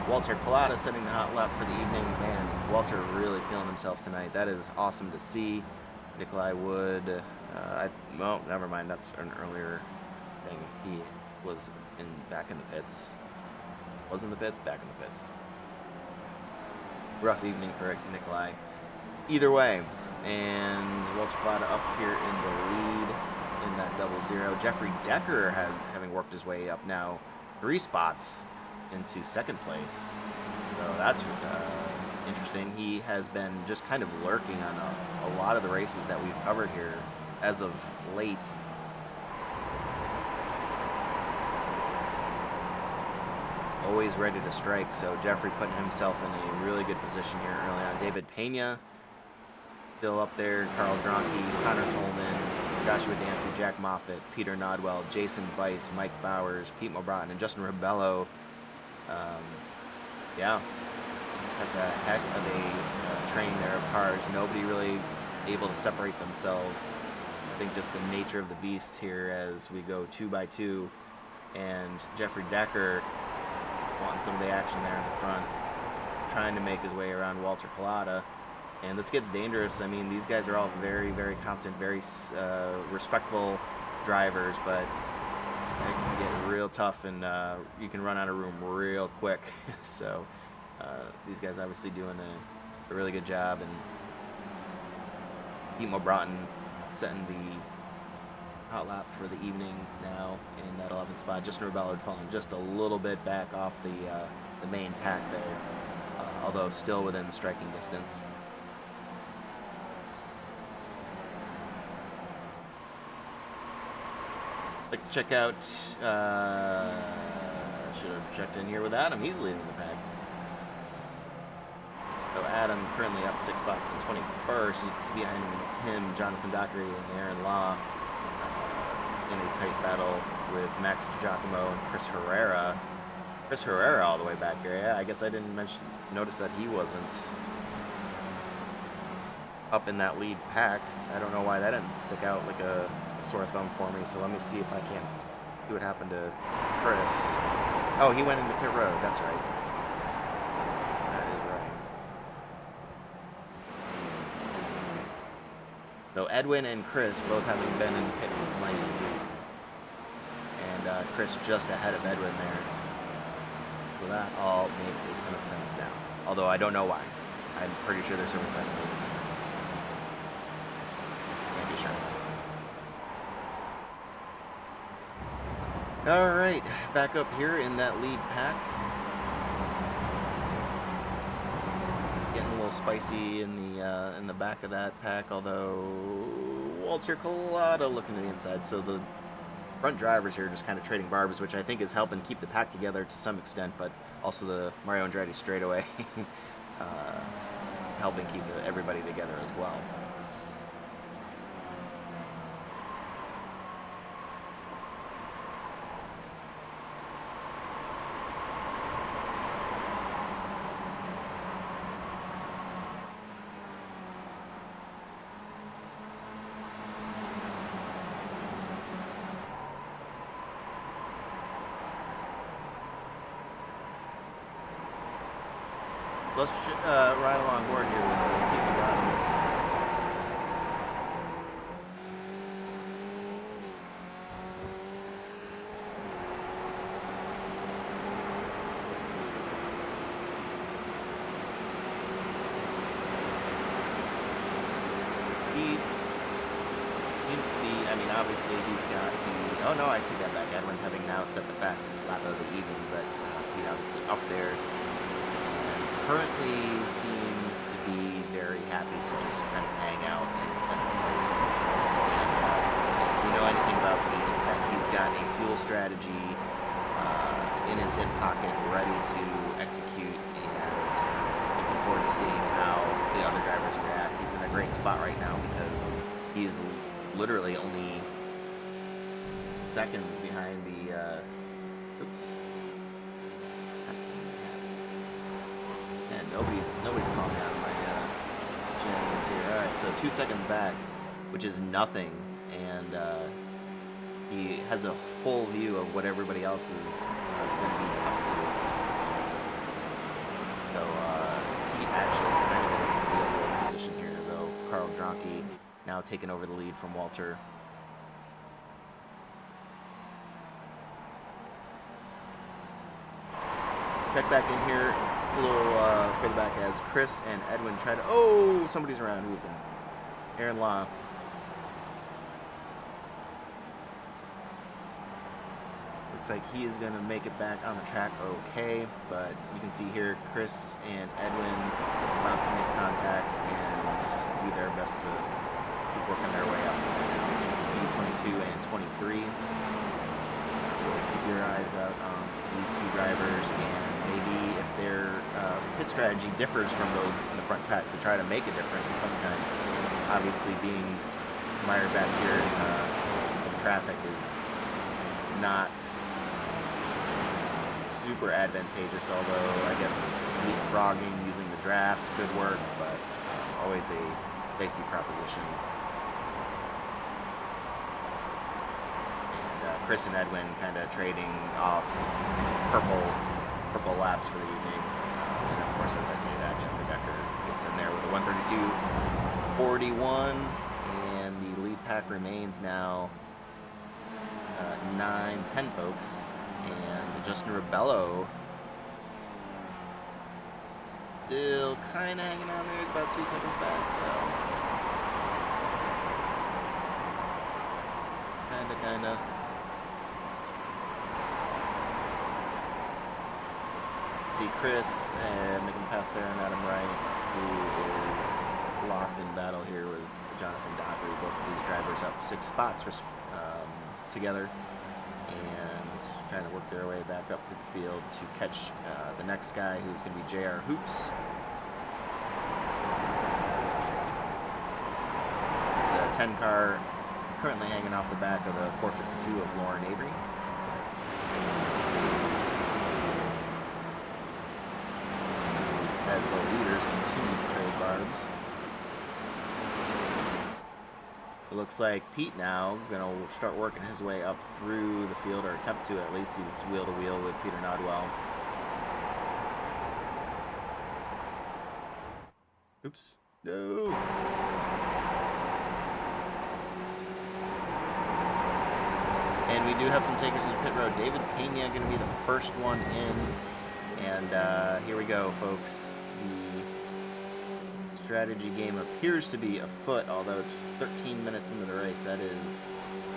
Walter Collada setting the hot lap for the evening. Man, Walter really feeling himself tonight. That is awesome to see. Nikolai Wood, well, never mind, that's an earlier thing. He was back in the pits. Was in the pits, back in the pits. Rough evening for Nikolai. Either way, and Walter Collada up here in the lead in that 00. Jeffrey Decker having worked his way up now 3 spots into second place. So that's interesting. He has been just kind of lurking on a lot of the races that we've covered here as of late. Always ready to strike, so Jeffrey putting himself in a really good position here early on. David Pena still up there, Carl Dronke, Connor Tolman, Joshua Dancy, Jack Moffitt, Peter Nodwell, Jason Weiss, Mike Bowers, Pete Mulbron, and Justin Ribello. Yeah, that's a heck of a train there of cars. Nobody really able to separate themselves. I think just the nature of the beast here as we go 2 by 2, and Jeffrey Decker wanting some of the action there in the front, trying to make his way around Walter Collada. And this gets dangerous. I mean, these guys are all very, very competent, very respectful drivers, but it can get real tough, and you can run out of room real quick. So these guys obviously doing a really good job, and Pete Mulbron setting the hot lap for the evening now in that 11th spot. Justin Ribello falling just a little bit back off the main pack there, although still within striking distance. Like to check out, should have checked in here with Adam. He's leading the pack. So Adam currently up 6 spots in 21st. You can see behind him Jonathan Dockery and Aaron Law in a tight battle with Max Giacomo and Chris Herrera. Chris Herrera all the way back here. Yeah, I guess I didn't notice that he wasn't up in that lead pack. I don't know why that didn't stick out like a sore thumb for me, so let me see if I can see what happened to Chris. Oh, he went into pit road, that's right. That is right. So Edwin and Chris both having been in pit lane. And Chris just ahead of Edwin there. So that all makes a ton of sense now. Although I don't know why. I'm pretty sure there's some penalties. All right, back up here in that lead pack. Getting a little spicy in the back of that pack, although Walter Collada looking to the inside. So the front drivers here just kind of trading barbs, which I think is helping keep the pack together to some extent, but also the Mario Andretti straightaway helping keep everybody together as well. Let's ride along board here with Pete McGrath. He seems to be, I mean, obviously he's got the, oh no, I take that back. Edwin having now set the fastest lap of the evening, but he obviously up there. Currently seems to be very happy to just kind of hang out in 10th place. And if you know anything about Pete, it's that he's got a fuel strategy in his hip pocket ready to execute, and looking forward to seeing how the other drivers react. He's in a great spot right now because he is literally only seconds behind the, oops. And nobody's calling out my shenanigans here. All right, so 2 seconds back, which is nothing, and he has a full view of what everybody else is going to be up to. So Pete actually kind of in a field position here, though. Carl Dronke now taking over the lead from Walter. Check back in here. A little further back as Chris and Edwin try to, oh, somebody's around. Who is that? Aaron Law. Looks like he is going to make it back on the track okay, but you can see here Chris and Edwin about to make contact and do their best to keep working their way up. 22 and 23. So keep your eyes out on these two drivers, and maybe if their pit strategy differs from those in the front pack to try to make a difference of some kind. Obviously being mired back here in some traffic is not super advantageous, although I guess leapfrogging using the draft could work, but always a dicey proposition. Chris and Edwin kind of trading off purple laps for the evening. And of course, as I say that, Jeffrey Becker gets in there with a 132.41, and the lead pack remains now 9-10 folks, and Justin Rebello still kind of hanging on there. He's about 2 seconds back, so kind of. See Chris making a pass there on Adam Wright, who is locked in battle here with Jonathan Dockery. Both of these drivers up 6 spots for together, and trying to work their way back up to the field to catch the next guy, who's going to be JR Hoops. The 10 car currently hanging off the back of the 452 of Lauren Avery. As the leaders continue to trade barbs. It looks like Pete now going to start working his way up through the field, or attempt to at least. He's wheel to wheel with Peter Nodwell. Oops. No. And we do have some takers in the pit road. David Pena going to be the first one in. And here we go, folks. The strategy game appears to be afoot, although it's 13 minutes into the race. That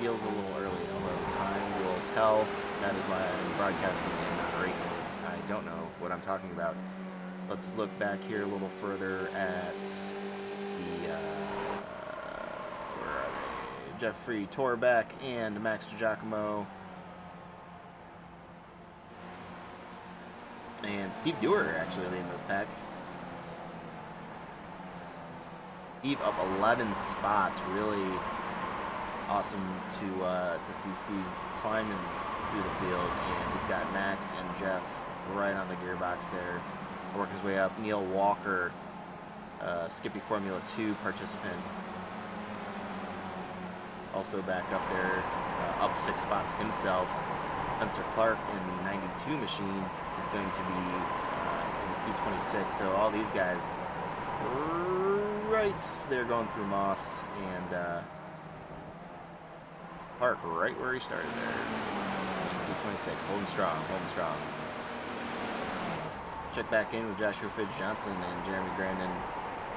feels a little early, although time will tell. That is why I'm broadcasting and not racing. I don't know what I'm talking about. Let's look back here a little further at the, where are they? Jeffrey Torbeck and Max DiGiacomo. And Steve Dewar actually leading this pack. Steve up 11 spots. Really awesome to see Steve climbing through the field. And he's got Max and Jeff right on the gearbox there. Work his way up. Neil Walker, Skippy Formula 2 participant. Also back up there, up 6 spots himself. Spencer Clark in the 92 machine is going to be in the P26. So all these guys, right, they're going through Moss, and Clark right where he started there. P26, holding strong, holding strong. Check back in with Joshua Fitz Johnson and Jeremy Grandin,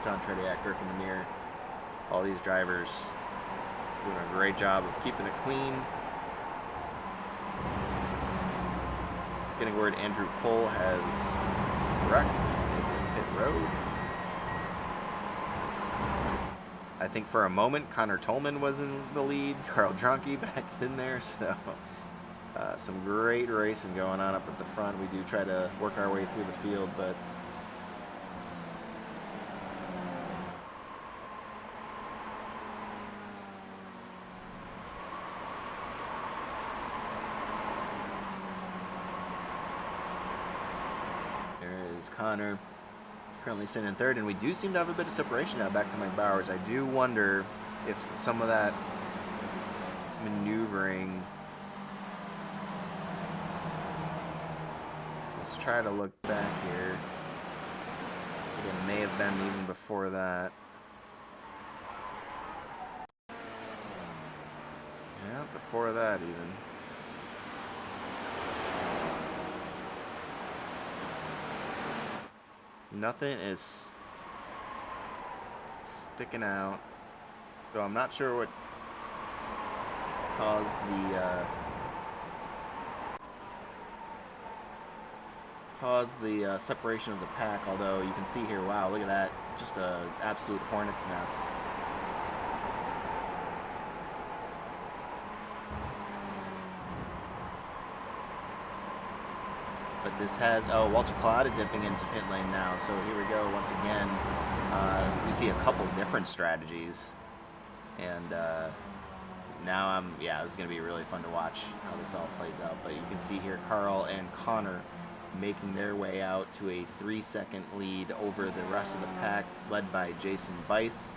John Trediak, Dirk Lemire. All these drivers doing a great job of keeping it clean. Getting word Andrew Cole has wrecked and is in pit road. I think for a moment Connor Tolman was in the lead, Carl Dronke back in there, so some great racing going on up at the front. We do try to work our way through the field, but Connor currently sitting in third, and we do seem to have a bit of separation now back to Mike Bowers. I do wonder if some of that maneuvering, let's try to look back here, it may have been even before that. Yeah, before that even. Nothing is sticking out, so I'm not sure what caused the separation of the pack. Although you can see here, wow, look at that, just a absolute hornet's nest. But this has, oh, Walter Collada dipping into pit lane now. So here we go once again. We see a couple different strategies. And now yeah, this is going to be really fun to watch how this all plays out. But you can see here Carl and Connor making their way out to a 3-second lead over the rest of the pack, led by Jason Bice.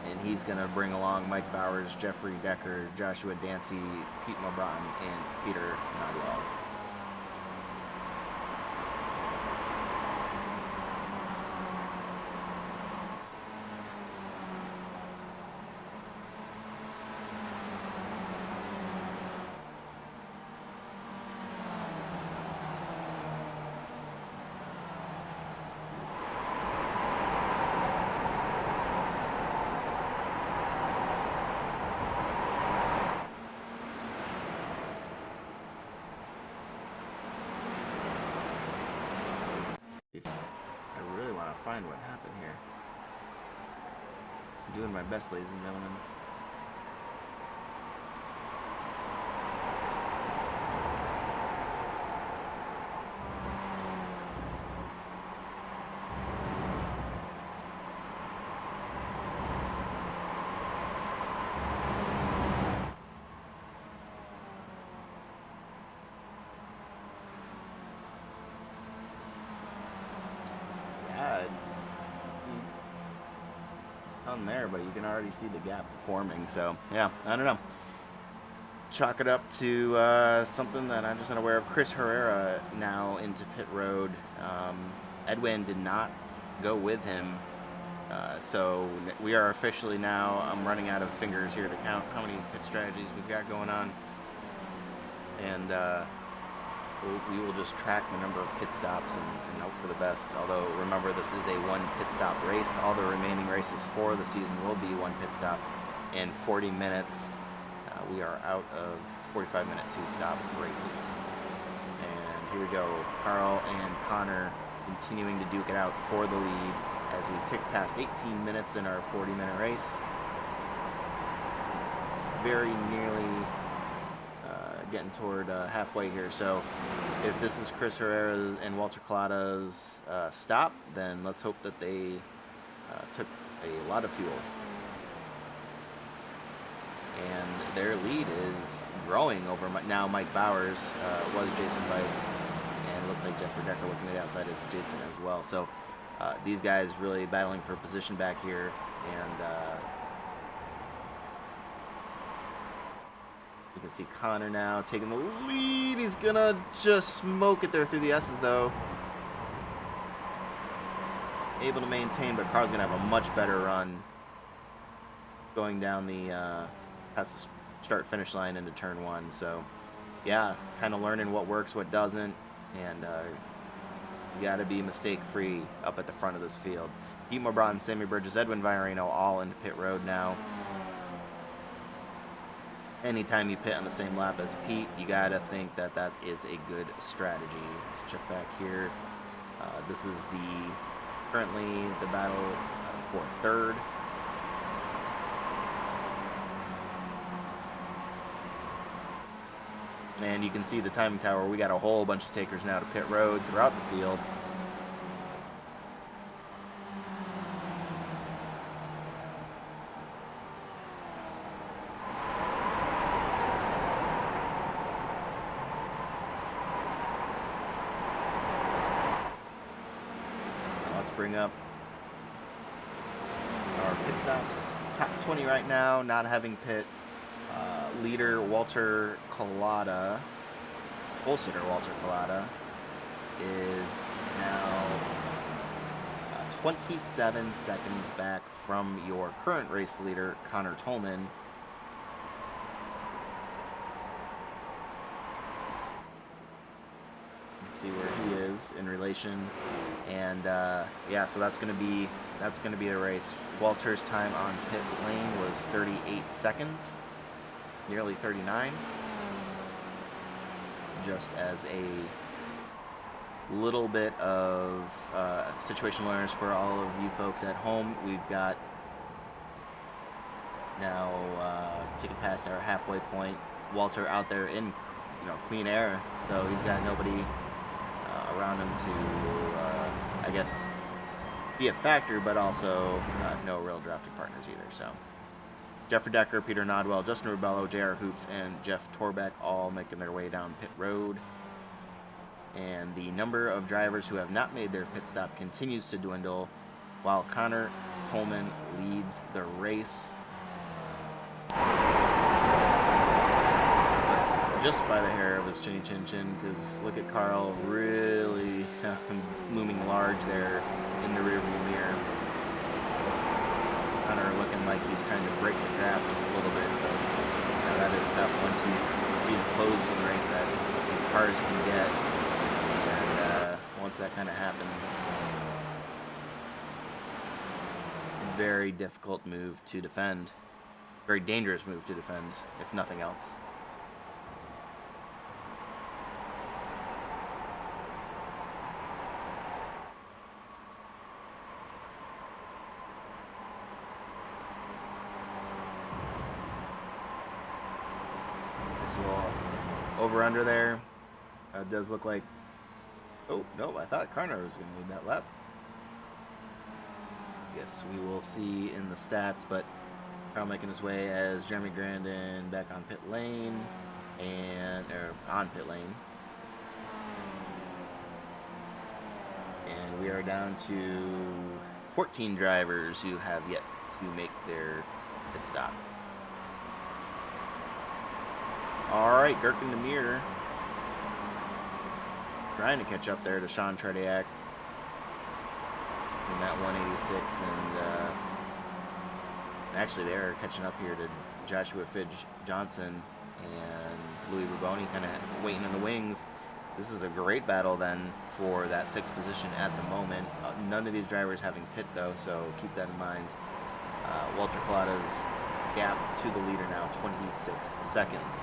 And he's going to bring along Mike Bowers, Jeffrey Decker, Joshua Dancy, Pete Mulbroughton, and Peter Nodwell. I really want to find what happened here. I'm doing my best, ladies and gentlemen. There, but you can already see the gap forming. So yeah, I don't know. Chalk it up to something that I'm just unaware of. Chris Herrera now into pit road. Edwin did not go with him, so we are officially now, I'm running out of fingers here to count how many pit strategies we've got going on, and we will just track the number of pit stops and hope for the best. Although, remember, this is a 1 pit stop race. All the remaining races for the season will be 1 pit stop in 40 minutes. we are out of 45-minute two-stop races. And here we go. Carl and Connor continuing to duke it out for the lead as we tick past 18 minutes in our 40-minute race. Very nearly getting toward halfway here. So if this is Chris Herrera and Walter Collada's stop, then let's hope that they took a lot of fuel. And their lead is growing over now. Mike Bowers was Jason Weiss, and it looks like Jeffrey Decker looking to the outside of Jason as well. So these guys really battling for position back here, and you can see Connor now taking the lead. He's gonna just smoke it there through the S's though. Able to maintain, but Carl's gonna have a much better run going down the past the start-finish line into turn one. So yeah, kind of learning what works, what doesn't, and you gotta be mistake-free up at the front of this field. Pete Mobron, Sammy Burgess, Edwin Viorino all into pit road now. Anytime you pit on the same lap as Pete, you gotta think that that is a good strategy. Let's check back here. This is currently the battle for third. And you can see the timing tower. We got a whole bunch of takers now to pit road throughout the field. Bring up our pit stops. Top 20 right now, not having pit. Leader Walter Collada, pole sitter Walter Collada, is now 27 seconds back from your current race leader, Connor Tolman. See where he is in relation, and yeah, so that's gonna be the race. Walter's time on pit lane was 38 seconds, nearly 39. Just as a little bit of situational awareness for all of you folks at home, we've got now taken past our halfway point. Walter out there in clean air, so he's got nobody around him to, I guess, be a factor, but also no real drafting partners either. So Jeffrey Decker, Peter Nodwell, Justin Rubello, JR Hoops, and Jeff Torbeck all making their way down pit road. And the number of drivers who have not made their pit stop continues to dwindle, while Connor Tolman leads the race. Just by the hair of his chinny chin chin, because look at Carl really looming large there in the rearview mirror. Connor looking like he's trying to break the draft just a little bit, but that is tough once you see the closing rate that these cars can get, and once that kind of happens, very difficult move to defend, very dangerous move to defend, if nothing else. Over under there. Does look like, oh no, I thought Connor was going to lead that lap. Yes, we will see in the stats, but Carl making his way as Jeremy Grandin back on pit lane, on pit lane. And we are down to 14 drivers who have yet to make their pit stop. All right, Gherkin Demir trying to catch up there to Sean Trediak in that 186, and actually they're catching up here to Joshua Fidge Johnson and Louis Ruboni kind of waiting in the wings. This is a great battle then for that sixth position at the moment. None of these drivers having pit though, so keep that in mind. Walter Collada's gap to the leader now, 26 seconds.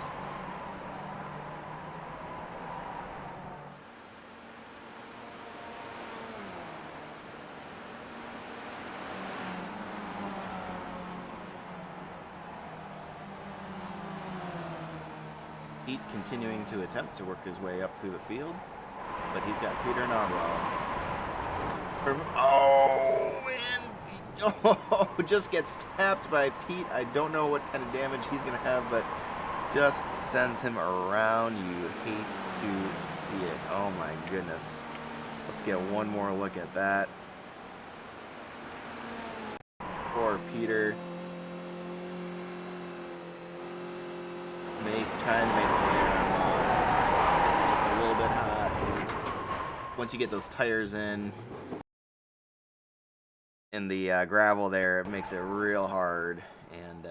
Pete continuing to attempt to work his way up through the field, but he's got Peter Nodwell. Oh, and oh, just gets tapped by Pete. I don't know what kind of damage he's going to have, but just sends him around. You hate to see it. Oh my goodness. Let's get one more look at that. Poor Peter. Trying to make his way around Moss. It's just a little bit hot. Once you get those tires in the gravel there, it makes it real hard, and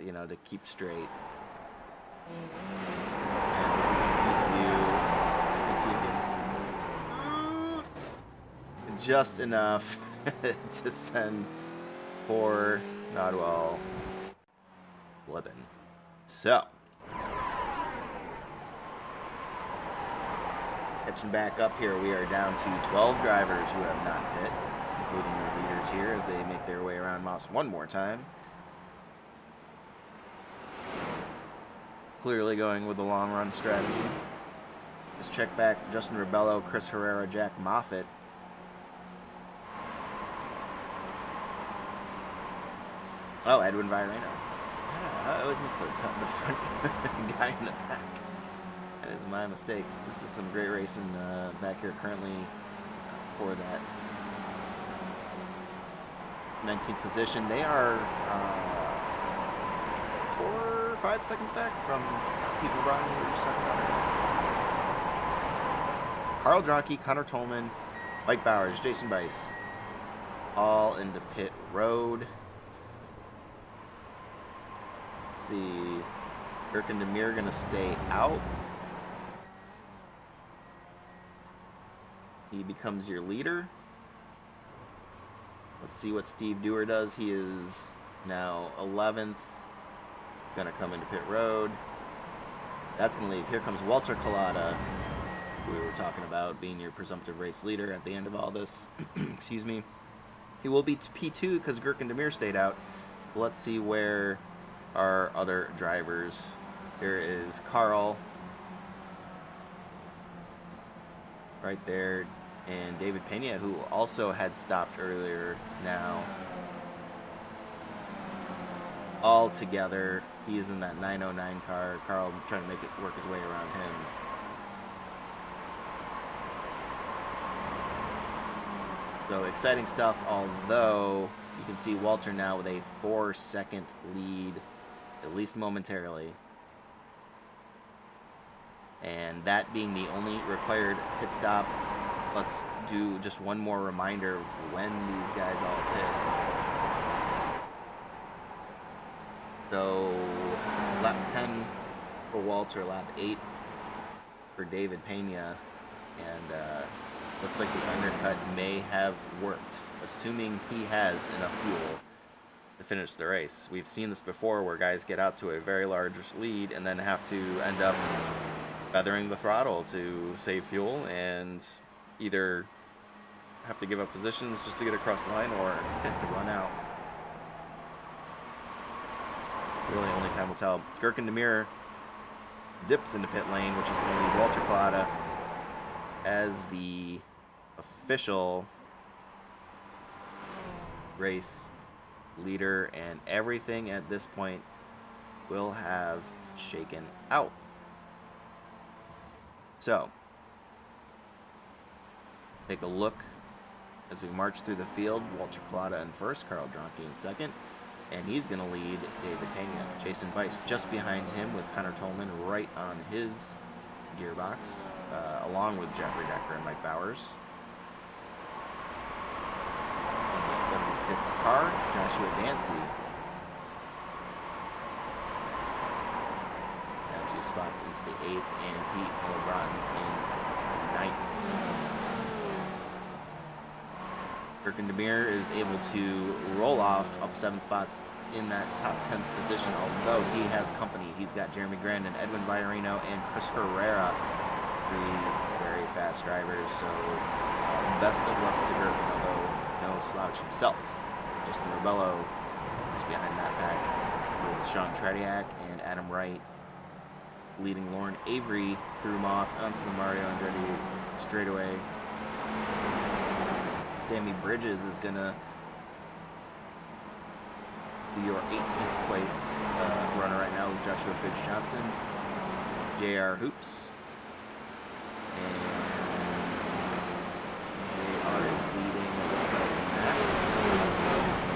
you know, to keep straight. And this is Pete's view. You can see just enough to send poor Nodwell flipping. So. Catching back up here, we are down to 12 drivers who have not pit, including the leaders here as they make their way around Moss one more time. Clearly going with the long run strategy. Just check back Justin Rebello, Chris Herrera, Jack Moffitt. Oh, Edwin Virano. I always miss the front guy in the back. That is my mistake. This is some great racing back here currently for that 19th position. They are 4 or 5 seconds back from people Brian we were just talking about. Carl Dronke, Connor Tolman, Mike Bowers, Jason Bice, all into pit road. Let's see. Gurkin Demir going to stay out. He becomes your leader. Let's see what Steve Dewar does. He is now 11th. Going to come into pit road. That's going to leave. Here comes Walter Collada, who we were talking about being your presumptive race leader at the end of all this. Excuse me. He will be P2 because Gurkin Demir stayed out. Let's see where our other drivers. Here is Carl. Right there. And David Pena, who also had stopped earlier now. All together. He is in that 909 car. Carl trying to make it work his way around him. So exciting stuff, although you can see Walter now with a 4-second lead, at least momentarily. And that being the only required pit stop, let's do just one more reminder of when these guys all pit. So lap 10 for Walter, lap 8 for David Pena, and looks like the undercut may have worked, assuming he has enough fuel to finish the race. We've seen this before where guys get out to a very large lead and then have to end up feathering the throttle to save fuel and either have to give up positions just to get across the line or run out. Really only time will tell. Gurkin Demir dips into pit lane, which is going to leave Walter Collada as the official race leader, and everything at this point will have shaken out. So, take a look as we march through the field. Walter Collada in first, Carl Dronke in second, and he's going to lead David Pena. Jason Bice just behind him with Connor Tolman right on his gearbox, along with Jeffrey Decker and Mike Bowers. 76 car, Joshua Dancy. Now 2 spots into the 8th, and Pete LeBron in 9th. Gurkin Demir is able to roll off up 7 spots in that top 10th position, although he has company. He's got Jeremy Grandin, Edwin Viorino, and Chris Herrera, 3 very fast drivers. So best of luck to Gervin, although no slouch himself. Justin Rebello is behind that pack with Sean Trediak and Adam Wright leading Lauren Avery through Moss onto the Mario Andretti straightaway. Sammy Bridges is gonna be your 18th place runner right now with Joshua Fitz Johnson, JR Hoops, and JR is leading, it looks like, Max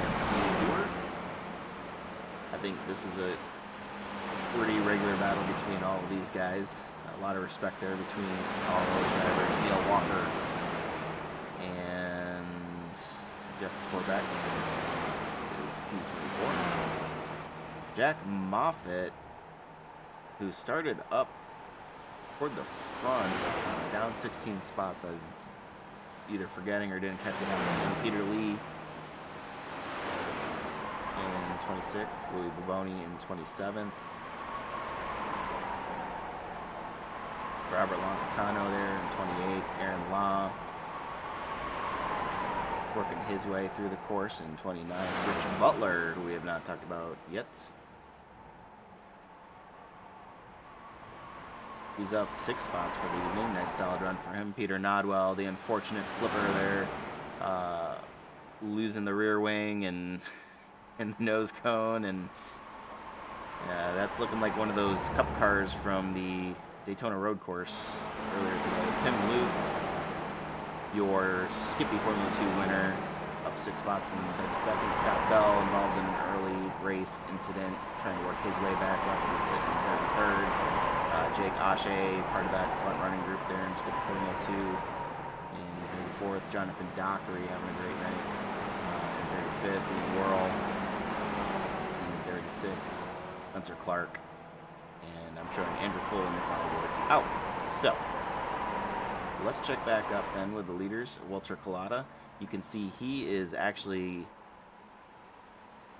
and Steve Dewar. I think this is a pretty regular battle between all of these guys. A lot of respect there between all of those drivers. Neil Walker and Jeff Torbeck is P24. Jack Moffitt, who started up toward the front, down 16 spots. I was either forgetting or didn't catch what happened. Peter Lee in 26th, Louis Boboni in 27th. Robert Lontano there in 28th. Aaron Law working his way through the course in 29th. Rich Butler, who we have not talked about yet. He's up 6 spots for the evening. Nice solid run for him. Peter Nodwell, the unfortunate flipper there, losing the rear wing and the nose cone, and that's looking like one of those cup cars from the Daytona Road Course earlier today. Tim Luke, your Skippy Formula 2 winner, up 6 spots in 32nd. Scott Bell involved in an early race incident, trying to work his way back up. He's sitting in 33rd. Jake Ashe, part of that front running group there in Skippy Formula 2. In 34th, Jonathan Dockery having a great night. In 35th, Ian Worrell. In 36th, Spencer Clark. And I'm showing Andrew Cole and Nick Hollywood out. So, let's check back up then with the leaders. Walter Collada. You can see he is actually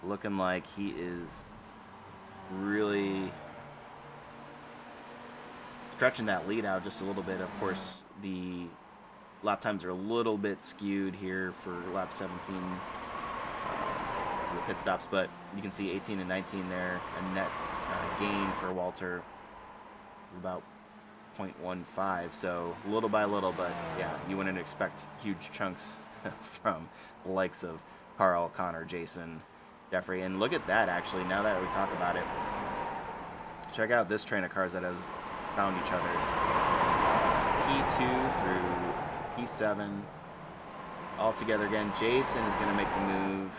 looking like he is really stretching that lead out just a little bit. Of course, the lap times are a little bit skewed here for lap 17 to the pit stops, but you can see 18 and 19 there, a net gain for Walter of about 0.15, so little by little, but yeah, you wouldn't expect huge chunks from the likes of Carl, Connor, Jason, Jeffrey. And look at that, actually, now that we talk about it, check out this train of cars that has found each other. P2 through P7 all together again. Jason is going to make the move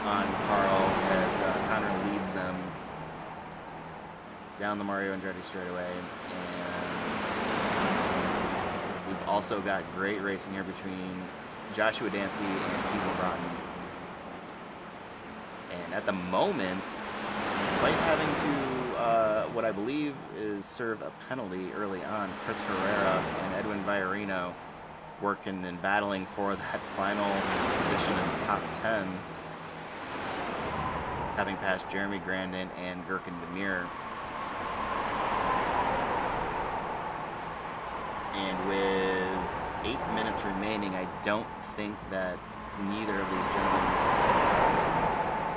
on Carl as Connor leads them down the Mario Andretti straightaway. And we've also got great racing here between Joshua Dancy and Ethan Broughton. And at the moment, despite having to what I believe is serve a penalty early on, Chris Herrera and Edwin Viorino working and battling for that final position in the top 10, having passed Jeremy Grandin and Gurkan Demir. And with 8 minutes remaining, I don't think that neither of these gentlemen's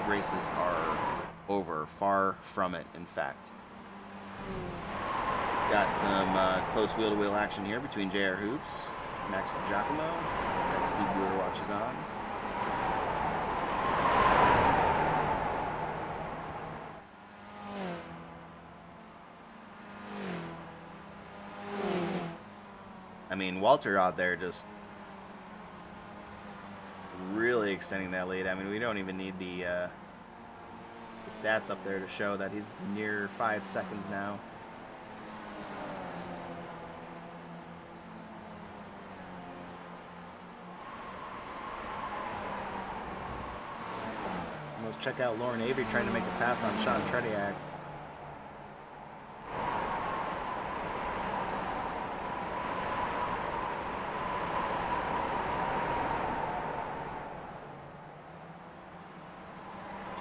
races are over. Far from it, in fact. Got some close wheel-to-wheel action here between JR Hoops, Max Giacomo, as Steve Dewar watches on. I mean, Walter out there just really extending that lead. I mean, we don't even need the stats up there to show that he's near 5 seconds now. And let's check out Lauren Avery trying to make a pass on Sean Trediak.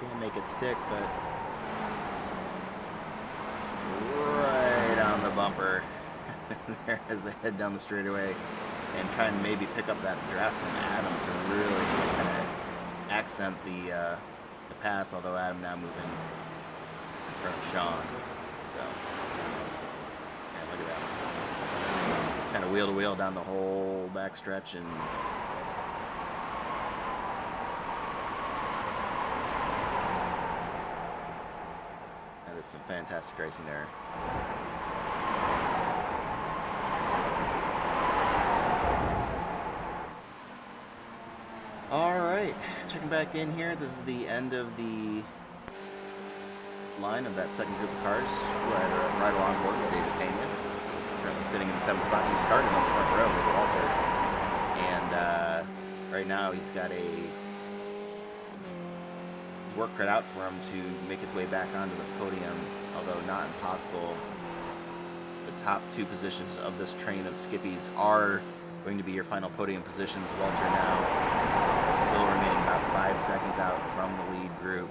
Can't make it stick, but right on the bumper there as they head down the straightaway and try and maybe pick up that draft from Adam to really just kind of accent the pass, although Adam now moving in front of Sean. So, yeah, look at that. Kind of wheel to wheel down the whole back stretch, and that is some fantastic racing there. All right, checking back in here. This is the end of the line of that second group of cars. Right along board with David Pena, currently sitting in the 7th spot. He started on the front row with Walter, and right now he's got his work cut out for him to make his way back onto the podium, although not impossible. The top 2 positions of this train of Skippies are going to be your final podium positions. Walter now still remaining about 5 seconds out from the lead group.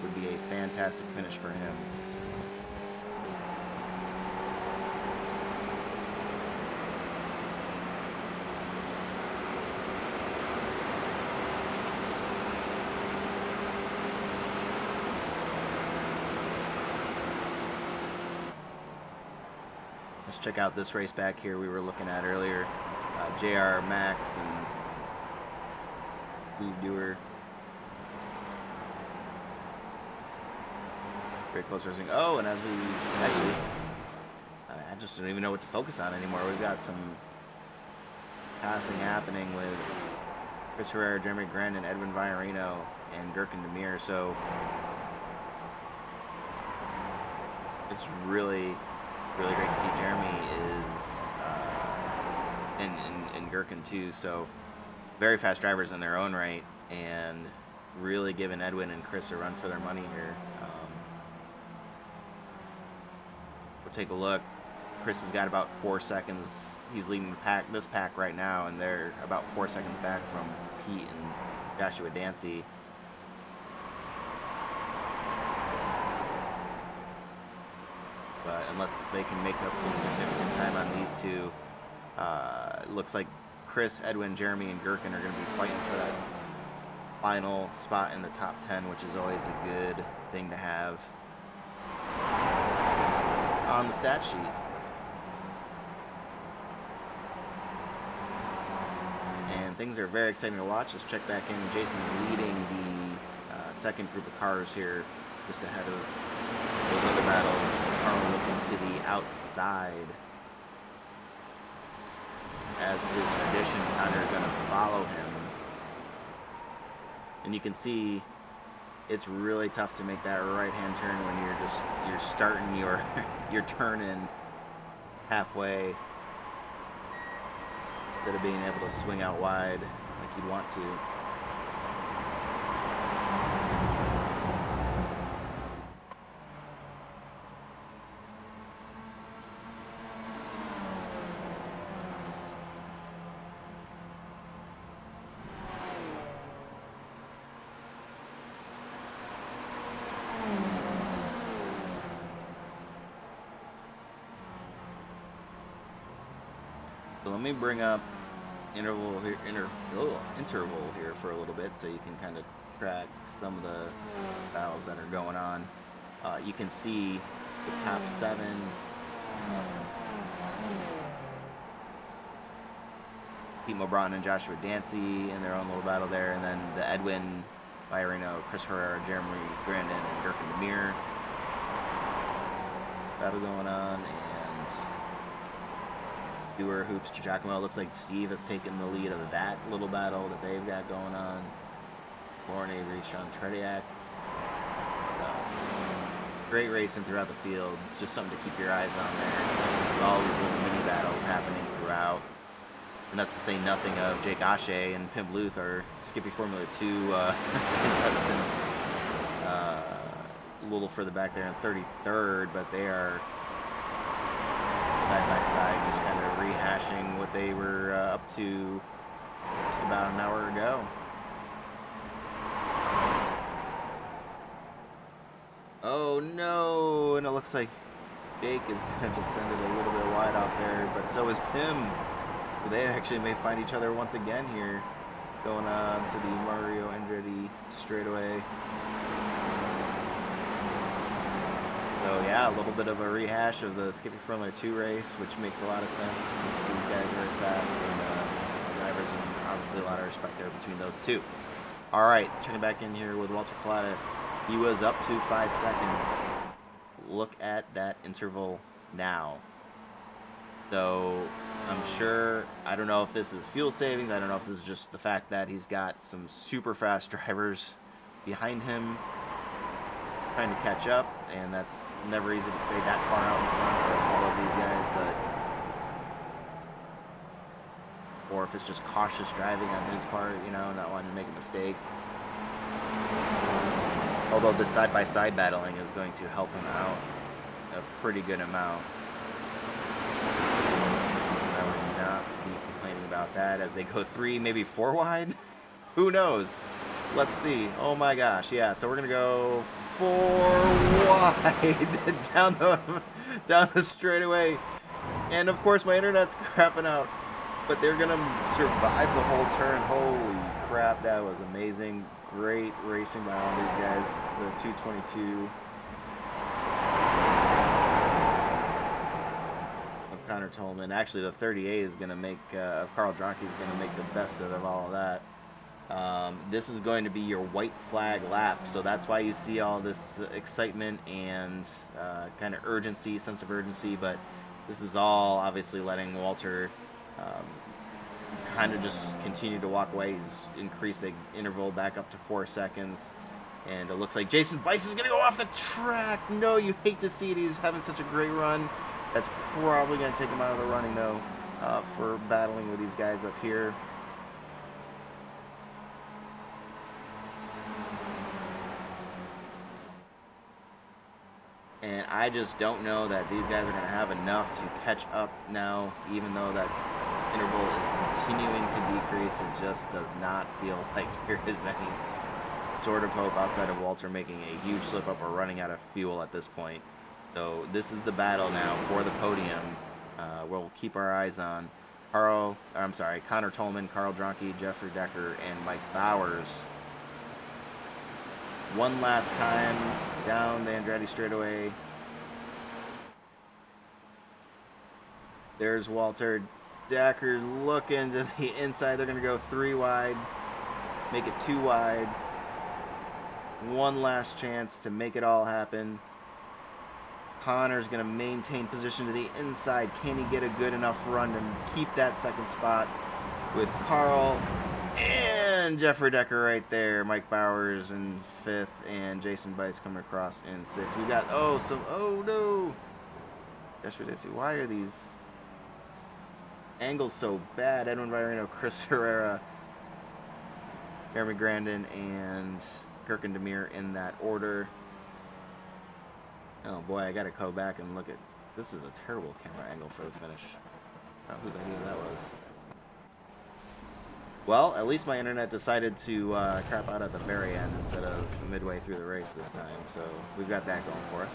Would be a fantastic finish for him. Let's check out this race back here we were looking at earlier. JR, Max, and Steve Dewar. Very close racing. Oh, and as we actually, I just don't even know what to focus on anymore. We've got some passing happening with Chris Herrera, Jeremy Grandin, Edwin Viorino, and Gurkan Demir. So it's really great to see Jeremy is and Gurkan too. So very fast drivers in their own right, and really giving Edwin and Chris a run for their money here. We'll take a look. Chris has got about 4 seconds. He's leading the pack, this pack right now, and they're about 4 seconds back from Pete and Joshua Dancy. But unless they can make up some significant time on these two, it looks like Chris, Edwin, Jeremy, and Gurkan are going to be fighting for that final spot in the top 10, which is always a good thing to have on the stat sheet. And things are very exciting to watch. Let's check back in. Jason leading the second group of cars here, just ahead of those other battles. Carl looking to the outside. As is tradition, Connor's going to follow him. And you can see it's really tough to make that right-hand turn when you're starting your turn in halfway, instead of being able to swing out wide like you'd want to. So let me bring up interval here for a little bit, so you can kind of track some of the battles that are going on. You can see the top 7. Pete Mobron and Joshua Dancy in their own little battle there, and then the Edwin, Viorino, Chris Herrera, Jeremy Grandin, and Gurkan Demir battle going on. Dewar, Hoops, Giacomo. Looks like Steve has taken the lead of that little battle that they've got going on. Lauren Avery, Sean Trediak. Great racing throughout the field. It's just something to keep your eyes on there. With all these little mini battles happening throughout. And that's to say nothing of Jake Ashe and Pim Bluth, our Skippy Formula 2 contestants. A little further back there in 33rd, but they are side by side, just kind of rehashing what they were up to just about an hour ago. Oh no! And it looks like Jake is gonna just send it a little bit wide off there, but so is Pim. They actually may find each other once again here, going on to the Mario Andretti straightaway. So yeah, a little bit of a rehash of the Skippy Formula 2 race, which makes a lot of sense because these guys are very fast and consistent drivers, and obviously a lot of respect there between those two. All right, checking back in here with Walter Collada. He was up to 5 seconds. Look at that interval now. So I'm sure, I don't know if this is fuel savings, I don't know if this is just the fact that he's got some super fast drivers behind him trying to catch up, and that's never easy to stay that far out in front of all of these guys, but or if it's just cautious driving on his part, you know, not wanting to make a mistake. Although this side-by-side battling is going to help him out a pretty good amount. I would not be complaining about that as they go 3, maybe 4 wide. Who knows? Let's see. Oh my gosh, yeah. So we're gonna go 4 wide down the straightaway, and of course my internet's crapping out. But they're gonna survive the whole turn. Holy crap, that was amazing. Great racing by all these guys. The 222 of Connor Tolman. Actually, the 38 is gonna make of Carl Drocke is gonna make the best of all of that. This is going to be your white flag lap, so that's why you see all this excitement and kind of urgency, sense of urgency. But this is all obviously letting Walter kind of just continue to walk away. He's increased the interval back up to 4 seconds, and it looks like Jason Bice is going to go off the track. No, you hate to see it. He's having such a great run. That's probably going to take him out of the running, though, for battling with these guys up here. And I just don't know that these guys are going to have enough to catch up now, even though that interval is continuing to decrease. It just does not feel like there is any sort of hope outside of Walter making a huge slip up or running out of fuel at this point. So this is the battle now for the podium. We'll keep our eyes on Connor Tolman, Carl Drocke, Jeffrey Decker, and Mike Bowers. One last time down the Andretti straightaway. There's Walter. Decker looking to the inside. They're going to go 3 wide, make it 2 wide. One last chance to make it all happen. Connor's going to maintain position to the inside. Can he get a good enough run to keep that second spot with Carl and Jeffrey Decker right there? Mike Bowers in 5th and Jason Bice coming across in 6th. We got, oh no. Jeffrey Decker, why are these angles so bad? Edwin Virino, Chris Herrera, Jeremy Grandin, and Kirk Demir in that order. Oh boy, I gotta go back and look at, this is a terrible camera angle for the finish. I don't know whose idea that was. Well, at least my internet decided to crap out at the very end instead of midway through the race this time, so we've got that going for us.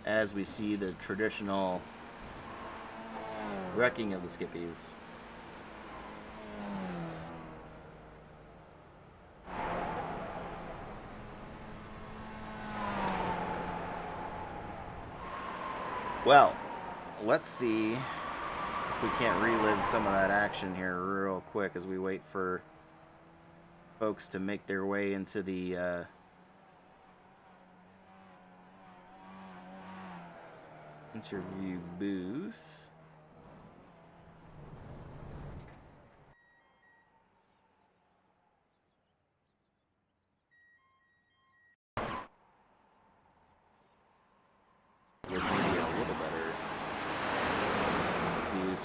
As we see the traditional wrecking of the Skippies. Well, let's see if we can't relive some of that action here real quick as we wait for folks to make their way into the interview booth.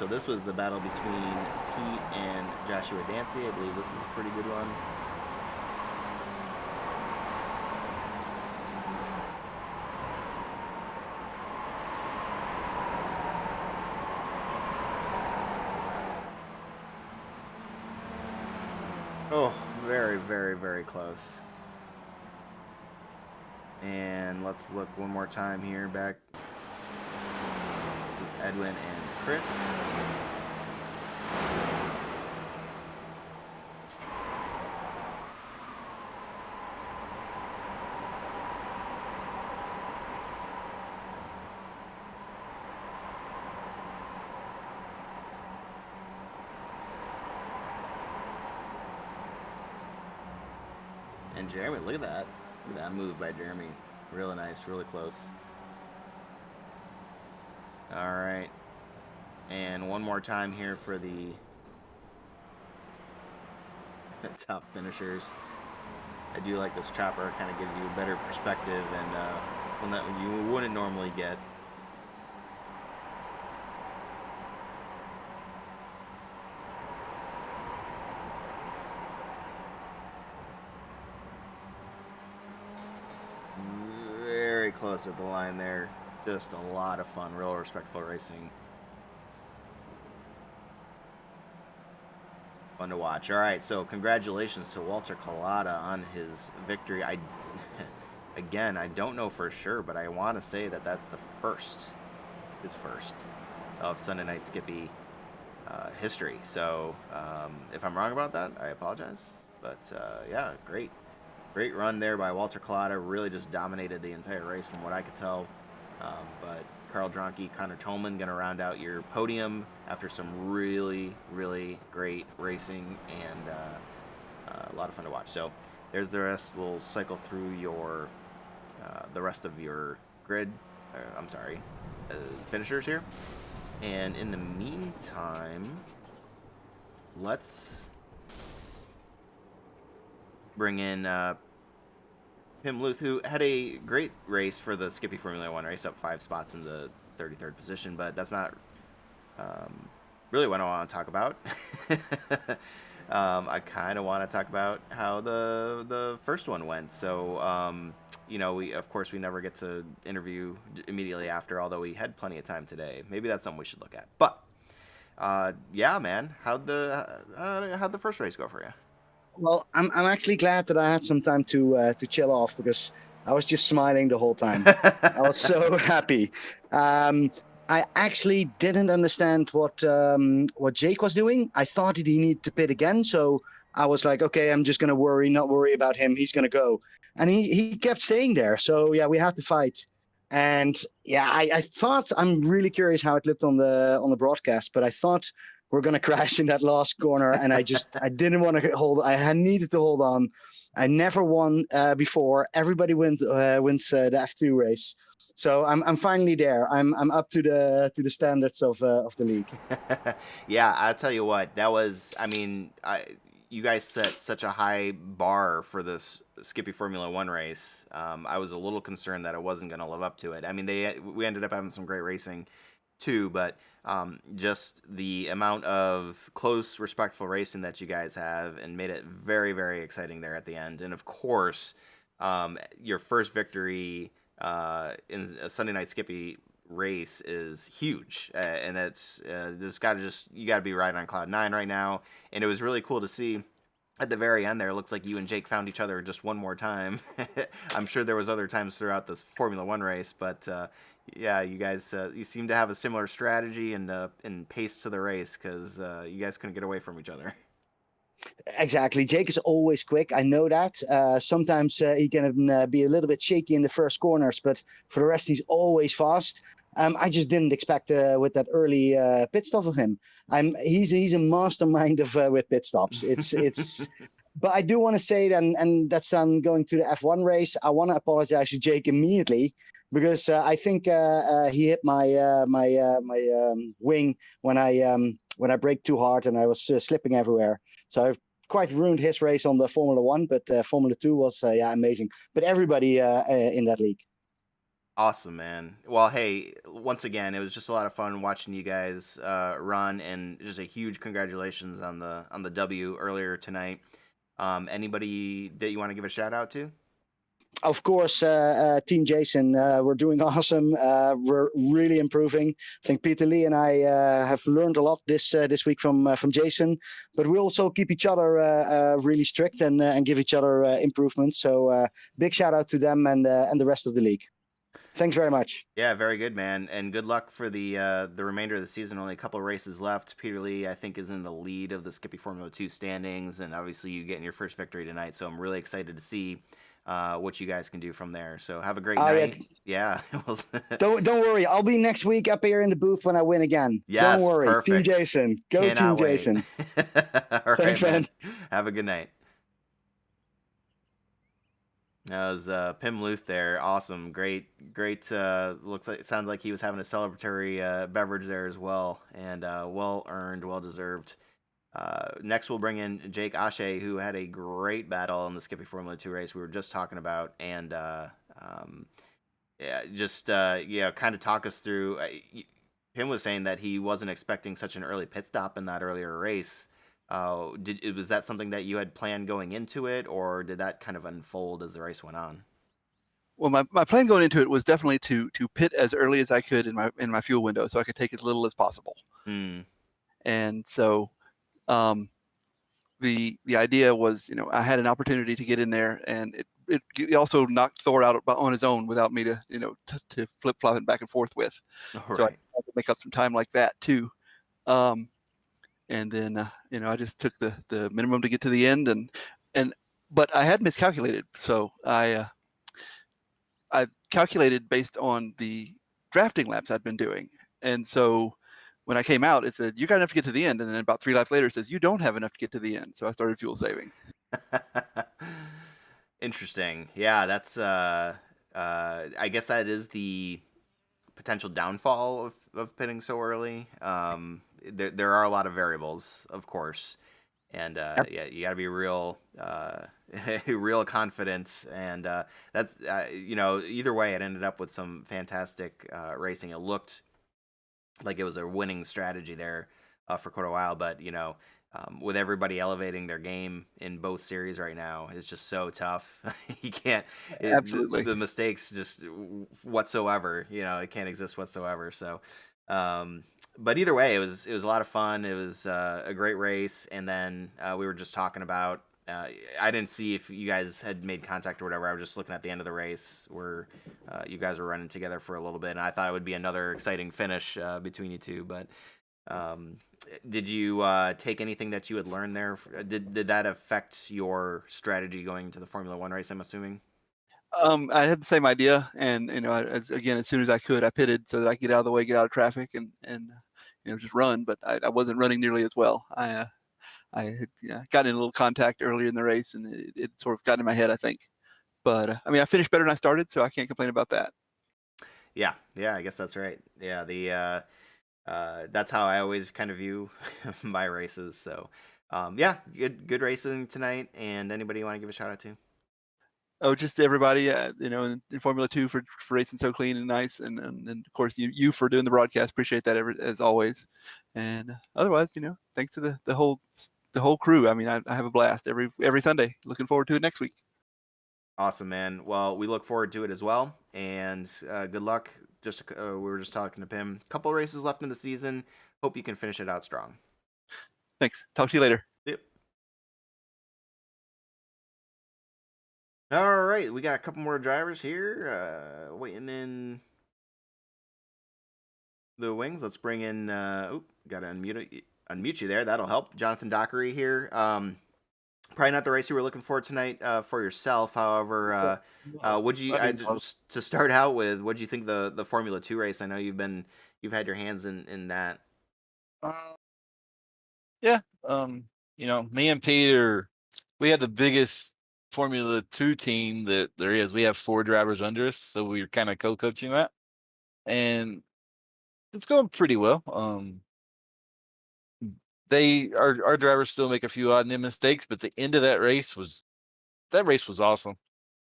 So this was the battle between Pete and Joshua Dancy. I believe this was a pretty good one. Oh, very, very, very close. And let's look one more time here back. This is Edwin and Chris. And Jeremy, look at that. Look at that move by Jeremy. Really nice, really close. All right. And one more time here for the top finishers. I do like this chopper. It kind of gives you a better perspective and one that you wouldn't normally get. Very close at the line there. Just a lot of fun, real respectful racing. Fun to watch. All right, so congratulations to Walter Collada on his victory. Again, I don't know for sure, but I want to say that that's his first of Sunday Night Skippy history. So if I'm wrong about that, I apologize. But yeah, great run there by Walter Collada. Really just dominated the entire race from what I could tell. But Carl Dronke, Connor Tolman going to round out your podium after some really, really great racing and a lot of fun to watch. So there's the rest. We'll cycle through your the rest of your grid. I'm sorry, finishers here. And in the meantime, let's bring in Pim Luth, who had a great race for the Skippy Formula 1 race, up 5 spots in the 33rd position, but that's not really what I want to talk about. I kind of want to talk about how the first one went. So, you know, we never get to interview immediately after, although we had plenty of time today. Maybe that's something we should look at. But yeah, man, how'd the first race go for you? Well, I'm actually glad that I had some time to chill off, because I was just smiling the whole time. I was so happy. I actually didn't understand what Jake was doing. I thought that he needed to pit again, so I was like, okay, I'm just gonna not worry about him. He's gonna go, and he kept staying there. So yeah, we had to fight. And yeah, I thought, I'm really curious how it looked on the broadcast, but I thought we're going to crash in that last corner. And I didn't want to hold. I needed to hold on. I never won before. Everybody wins the F2 race. So I'm finally there. I'm up to the standards of the league. Yeah, I'll tell you what, that was, I mean, you guys set such a high bar for this Skippy Formula 1 race. I was a little concerned that it wasn't going to live up to it. I mean, we ended up having some great racing too, but just the amount of close, respectful racing that you guys have and made it very, very exciting there at the end. And of course, your first victory in a Sunday Night Skippy race is huge, and that's you got to be right on cloud 9 right now. And it was really cool to see at the very end there. It looks like you and Jake found each other just one more time. I'm sure there was other times throughout this Formula 1 race, but yeah, you guys you seem to have a similar strategy and pace to the race, because you guys couldn't get away from each other. Exactly. Jake is always quick. I know that. Sometimes he can be a little bit shaky in the first corners, but for the rest, he's always fast. I just didn't expect with that early pit stop of him. He's a mastermind of with pit stops. It's. But I do want to say that, and that's going to the F1 race. I want to apologize to Jake immediately, because I think he hit my wing when I braked too hard, and I was slipping everywhere. So I've quite ruined his race on the Formula 1, but Formula 2 was amazing. But everybody in that league. Awesome, man. Well, hey, once again, it was just a lot of fun watching you guys run, and just a huge congratulations on the W earlier tonight. Anybody that you want to give a shout out to? Of course, Team Jason, we're doing awesome. We're really improving. I think Peter Lee and I have learned a lot this week from Jason, but we also keep each other really strict and give each other improvements. So big shout out to them and the rest of the league. Thanks very much. Yeah, very good, man, and good luck for the remainder of the season. Only a couple of races left. Peter Lee, I think, is in the lead of the Skippy Formula 2 standings, and obviously you getting your first victory tonight. So I'm really excited to see what you guys can do from there. So have a great Yeah, night. Yeah. don't worry. I'll be next week up here in the booth when I win again. Don't Yes, worry. Team perfect. Jason. Go Team Cannot wait. Jason. All right, Thanks, man. man. Have a good night. That was Pim Luth there. Awesome. Great. Looks like it sounded like he was having a celebratory beverage there as well, and well earned, well deserved. Next, we'll bring in Jake Ashe, who had a great battle in the Skippy Formula 2 race we were just talking about, and yeah, just kind of talk us through. Pim was saying that he wasn't expecting such an early pit stop in that earlier race. Was that something that you had planned going into it, or did that kind of unfold as the race went on? Well, my plan going into it was definitely to pit as early as I could in my fuel window, so I could take as little as possible. Mm. And so, the idea was, I had an opportunity to get in there, and it also knocked Thor out on his own without me to to flip flop it back and forth with. All So I right. had to make up some time like that too. And then I just took the minimum to get to the end, but I had miscalculated, so I calculated based on the drafting laps I'd been doing, and so when I came out, it said you got enough to get to the end, and then about 3 laps later, it says you don't have enough to get to the end. So I started fuel saving. Interesting. Yeah, that's I guess that is the potential downfall of pitting so early. There are a lot of variables, of course, and Yep. yeah, you got to be real real confident, and that's either way, it ended up with some fantastic racing. It looked like it was a winning strategy there for quite a while, but with everybody elevating their game in both series right now, it's just so tough. You can't Absolutely. the mistakes just whatsoever. It can't exist whatsoever. So, but either way, it was a lot of fun. It was a great race, and then we were just talking about. I didn't see if you guys had made contact or whatever. I was just looking at the end of the race where you guys were running together for a little bit, and I thought it would be another exciting finish between you two. But did you take anything that you had learned there? Did that affect your strategy going to the Formula One race? I'm assuming. I had the same idea, and as soon as I could, I pitted so that I could get out of the way, get out of traffic, and just run. But I wasn't running nearly as well. I had gotten in a little contact earlier in the race, and it sort of got in my head, I think. But I finished better than I started, so I can't complain about that. Yeah, I guess that's right. Yeah, that's how I always kind of view my races. So, yeah, good racing tonight. And anybody you want to give a shout out to? Oh, just everybody, in Formula 2 for racing so clean and nice, and of course you for doing the broadcast. Appreciate that as always. And otherwise, thanks to the whole crew. I have a blast every Sunday. Looking forward to it next week. Awesome, man. Well, we look forward to it as well, and good luck. We were just talking to Pim. Couple races left in the season. Hope you can finish it out strong. Thanks. Talk to you later. Yep. All right, we got a couple more drivers here waiting in the wings. Let's bring in. Got to unmute you there. That'll help. Jonathan Dockery here. Probably not the race you were looking for tonight for yourself. However, would you just to start out with? What do you think the Formula 2 race? I know you've had your hands in that. Yeah, me and Peter, we have the biggest Formula 2 team that there is. We have 4 drivers under us, so we're kind of co-coaching that, and it's going pretty well. Our drivers still make a few odd mistakes, but the end of that race was awesome.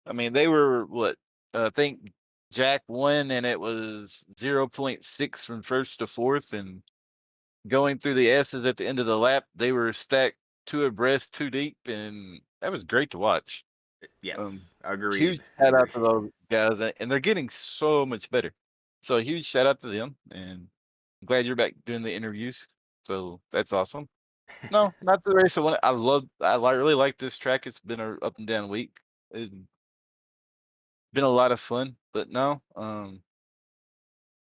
I mean, they were what I think Jack won, and it was 0.6 from first to fourth, and going through the S's at the end of the lap, they were stacked two abreast, two deep, and that was great to watch. Yes, Huge agreed. shout out to those guys, and they're getting so much better. So a huge shout out to them, and I'm glad you're back doing the interviews. So that's awesome. No, not the race I want. Really like this track. It's been a up and down week. It's been a lot of fun, but no,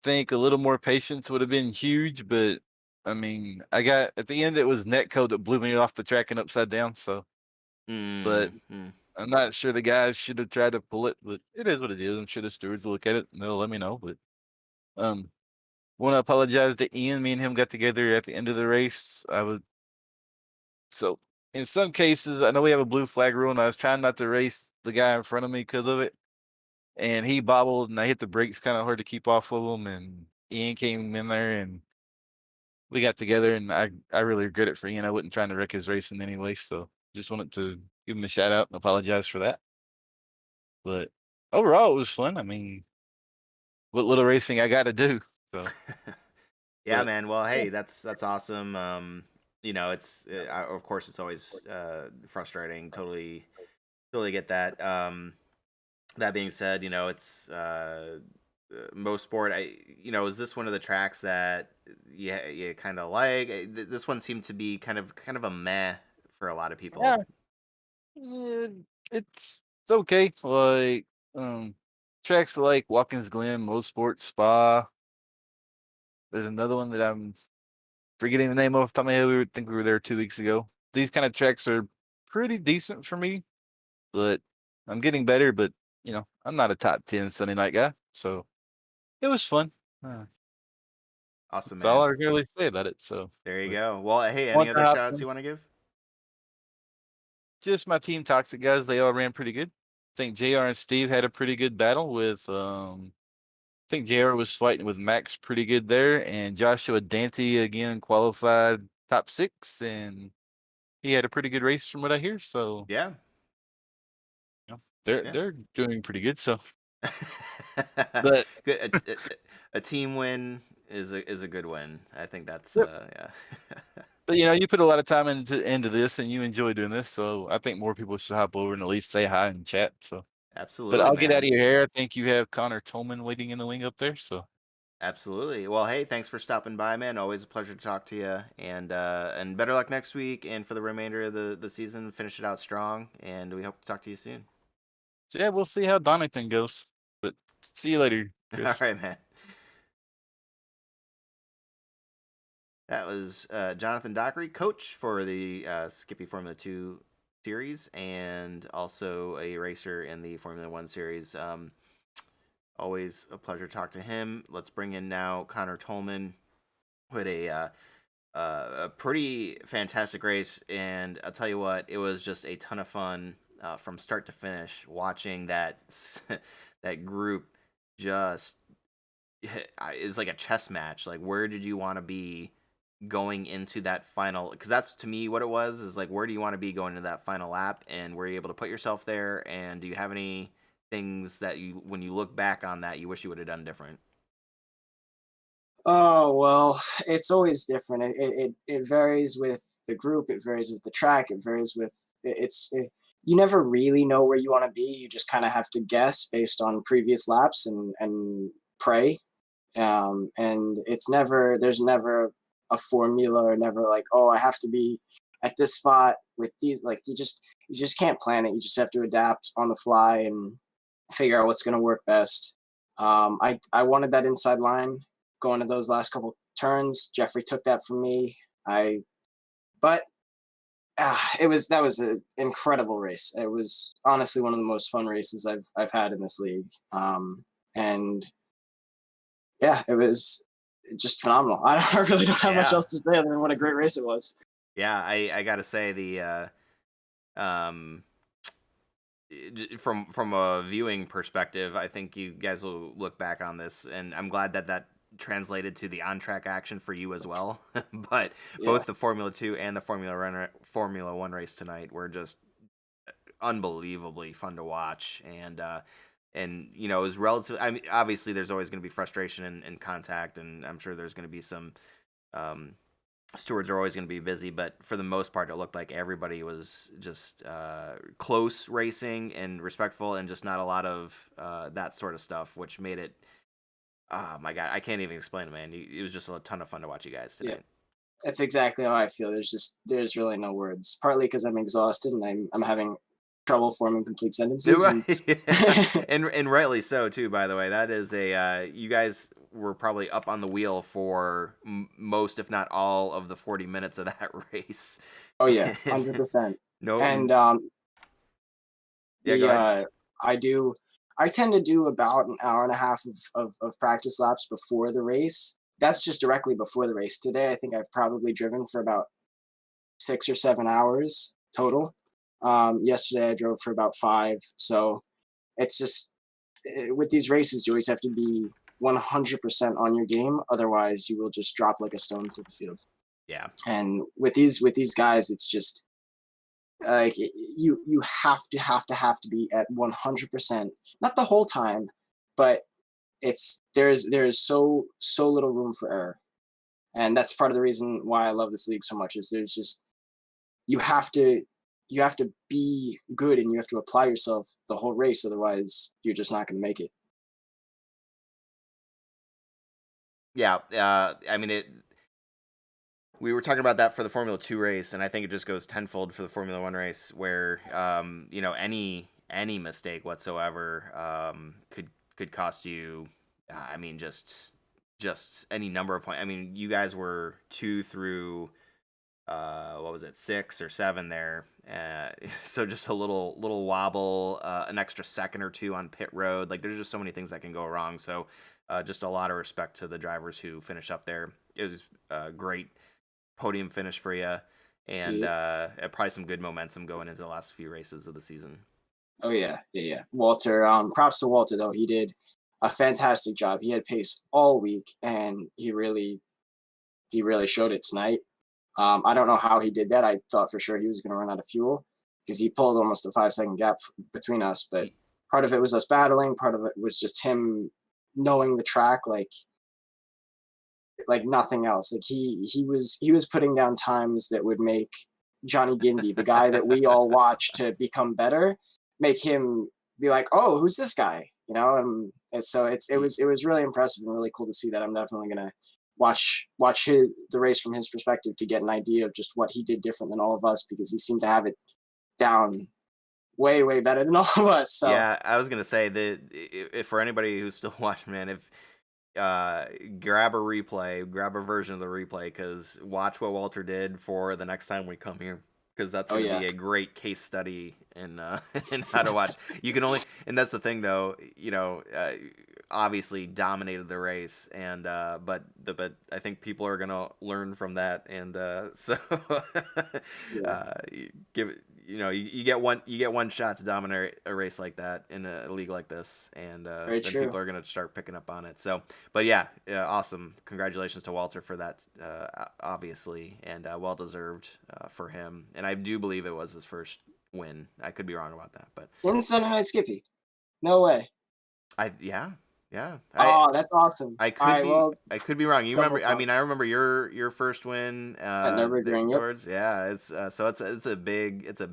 think a little more patience would have been huge. But I mean, I got at the end it was Netco that blew me off the track and upside down. So, but Mm-hmm. I'm not sure the guys should have tried to pull it, but it is what it is. I'm sure the stewards will look at it and they'll let me know. But um, want to apologize to Ian. Me and him got together at the end of the race. So in some cases, I know we have a blue flag rule, and I was trying not to race the guy in front of me because of it. And he bobbled, and I hit the brakes kind of hard to keep off of him. And Ian came in there, and we got together. And I really regret it for Ian. I wasn't trying to wreck his race in any way, so just wanted to give him a shout out and apologize for that. But overall, it was fun. I mean, what little racing I got to do. So, Yeah, but man. Well, yeah, hey, that's awesome. It's of course it's always frustrating. Totally get that. That being said, it's most sport. Is this one of the tracks that you kind of like? This one seemed to be kind of a meh for a lot of people. yeah, yeah, it's okay. Like tracks like Watkins Glen, Mosport, Spa. There's another one that I'm forgetting the name off the top of my head. We were there 2 weeks ago. These kind of tracks are pretty decent for me, but I'm getting better. But I'm not a top 10 Sunday night guy, so it was fun. Awesome, That's all man. I can really say about it. So, There you but go. Well, hey, any one other time, shout outs you want to give? just my team Toxic guys, they all ran pretty good. I think JR and Steve had a pretty good battle with I think JR was fighting with Max pretty good there, and Joshua Dante again qualified top 6, and he had a pretty good race from what I hear. So Yeah, they're yeah. they're doing pretty good. So, but Good. A team win is a good win. I think that's yep. yeah. But you put a lot of time into this, and you enjoy doing this. So I think more people should hop over and at least say hi and chat. So, but Absolutely, I'll get out man. of your hair. I think you have Connor Tolman waiting in the wing up there. So Absolutely. Well, hey, thanks for stopping by, man. Always a pleasure to talk to you. And better luck next week and for the remainder of the season. Finish it out strong, and we hope to talk to you soon. yeah, we'll see how Donington goes. But see you later, All Chris. right, man. That was Jonathan Dockery, coach for the Skippy Formula 2 series and also a racer in the Formula 1 series. Always a pleasure to talk to him. Let's bring in now Connor Tolman with a pretty fantastic race. And I'll tell you what, it was just a ton of fun from start to finish watching that, that group just is like a chess match. Like, where did you want to be going into that final, because that's to me what it was, is like, where do you want to be going into that final lap, and were you able to put yourself there, and do you have any things that you, when you look back on that, you wish you would have done different? Oh, well, it's always different. It varies with the group, it varies with the track, it varies with you never really know where you want to be. You just kind of have to guess based on previous laps and pray. And there's never a formula, or never like, oh, I have to be at this spot with these. Like, you just can't plan it. You just have to adapt on the fly and figure out what's going to work best. I wanted that inside line going to those last couple turns. Jeffrey took that from me. But that was an incredible race. It was honestly one of the most fun races I've had in this league. And yeah, it was just phenomenal. I really don't have much Yeah, else to say other than what a great race it was. yeah. I gotta say, the um from a viewing perspective, I think you guys will look back on this, and I'm glad that translated to the on-track action for you as well. But Yeah. both the Formula 2 and the Formula 1 race tonight were just unbelievably fun to watch, and you know, it was relative. I mean, obviously, there's always going to be frustration and contact, and I'm sure there's going to be some. Stewards are always going to be busy, but for the most part, it looked like everybody was just close racing and respectful, and just not a lot of that sort of stuff, which made it. Oh my god, I can't even explain it, man. It was just a ton of fun to watch you guys Yeah, tonight. that's exactly how I feel. There's really no words. Partly because I'm exhausted and I'm having trouble forming complete sentences. And Yeah. And rightly so too. By the way, that is you guys were probably up on the wheel for most, if not all, of the 40 minutes of that race. oh yeah, 100%. No, And yeah, go the ahead. I tend to do about an hour and a half of practice laps before the race. That's just directly before the race. Today, I think I've probably driven for about 6 or 7 hours total. Yesterday, I drove for about 5. So it's just with these races, you always have to be 100% on your game. Otherwise, you will just drop like a stone to the field. Yeah. And with these guys, it's just like you have to be at 100%. Not the whole time, but there's so little room for error, and that's part of the reason why I love this league so much. Is there's just you have to you have to be good and you have to apply yourself the whole race. Otherwise, you're just not going to make it. Yeah. I mean, we were talking about that for the Formula 2 race, and I think it just goes tenfold for the Formula 1 race, where you know, any mistake whatsoever could cost you. I mean, just any number of points. I mean, you guys were 2 through what was it, 6 or 7 there. So just a little wobble, an extra second or two on pit road. Like, there's just so many things that can go wrong. So just a lot of respect to the drivers who finish up there. It was great podium finish for you, and Yeah. probably some good momentum going into the last few races of the season. Oh yeah. Walter, props to Walter though. He did a fantastic job. He had pace all week, and he really showed it tonight. I don't know how he did that. I thought for sure he was going to run out of fuel because he pulled almost a 5 second gap between us. But part of it was us battling. Part of it was just him knowing the track like nothing else. Like he was putting down times that would make Johnny Gindy, the guy that we all watch to become better, make him be like, oh, who's this guy? You know, and so it was really impressive and really cool to see that. I'm definitely gonna watch the race from his perspective to get an idea of just what he did different than all of us, because he seemed to have it down way better than all of us. So Yeah, I was gonna say that if for anybody who's still watching, man, if grab a version of the replay, because watch what Walter did for the next time we come here, because that's oh going to yeah, be a great case study in in how to watch. You can only, and that's the thing though, you know, obviously dominated the race, and but I think people are gonna learn from that, and so yeah, give it. You know, you get one shot to dominate a race like that in a league like this, and very then true. people are gonna start picking up on it. So, but yeah, awesome. Congratulations to Walter for that, obviously, and well deserved for him. And I do believe it was his first win. I could be wrong about that, but In Sunday Night Skippy, no way. yeah. Oh, that's awesome. All right, well, I could be wrong. You double remember? I mean, I points remember your first win at there, Nürburgring. Yep. George. Yeah, it's a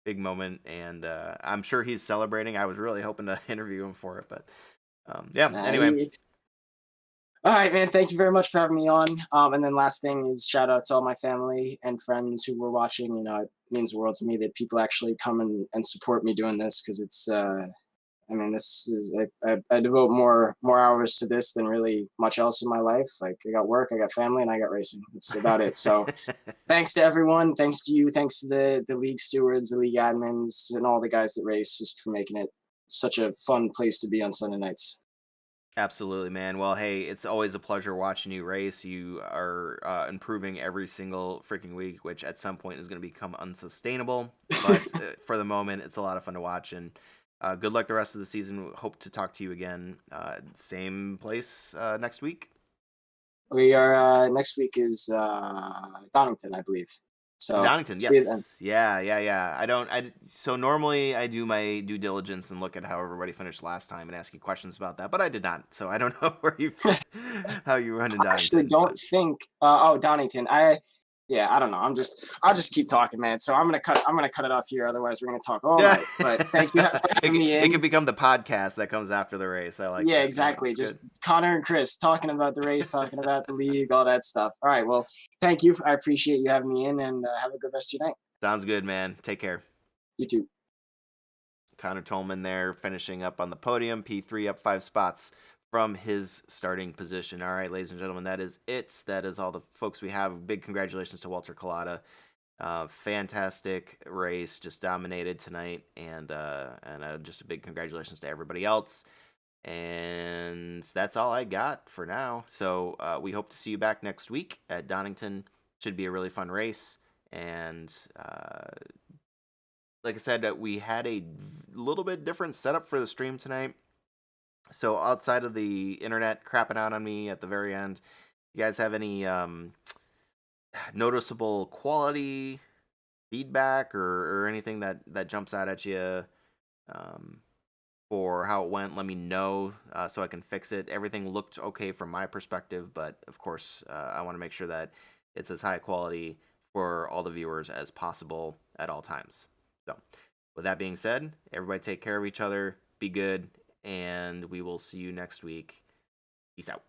big moment, and I'm sure he's celebrating. I was really hoping to interview him for it, but yeah. Nah, Anyway, all right, man. Thank you very much for having me on. And then last thing is shout out to all my family and friends who were watching. You know, it means the world to me that people actually come and support me doing this, because it's. I mean, this is I devote more hours to this than really much else in my life. Like, I got work, I got family, and I got racing. That's about it. So thanks to everyone. Thanks to you. Thanks to the league stewards, the league admins, and all the guys that race, just for making it such a fun place to be on Sunday nights. Absolutely, man. Well, hey, it's always a pleasure watching you race. You are improving every single freaking week, which at some point is going to become unsustainable. But for the moment, it's a lot of fun to watch. And good luck the rest of the season. Hope to talk to you again. Same place next week. We are next week is Donington, I believe. So Donington, see you then. yes. Yeah. So normally I do my due diligence and look at how everybody finished last time and ask you questions about that, but I did not. So I don't know how you run in I actually Donington. don't think. Donington. I don't know. I'll just keep talking, man. So I'm gonna cut it off here. Otherwise, we're gonna talk all night. But thank you for having me in. It could become the podcast that comes after the race. I like that. Yeah, exactly. It's Just good. Connor and Chris talking about the race, talking about the league, all that stuff. All right. Well, thank you. I appreciate you having me in, and have a good rest of your night. Sounds good, man. Take care. You too. Connor Tolman there finishing up on the podium, P3 up 5 spots from his starting position. All right, ladies and gentlemen, that is it. That is all the folks we have. Big congratulations to Walter Collada. Fantastic race, just dominated tonight, and just a big congratulations to everybody else. And that's all I got for now. So we hope to see you back next week at Donington. Should be a really fun race, and like I said, we had a little bit different setup for the stream tonight. So outside of the internet crapping out on me at the very end, you guys have any noticeable quality feedback or anything that jumps out at you for how it went? Let me know so I can fix it. Everything looked okay from my perspective, but of course I want to make sure that it's as high quality for all the viewers as possible at all times. So, with that being said, everybody take care of each other, be good, and we will see you next week. Peace out.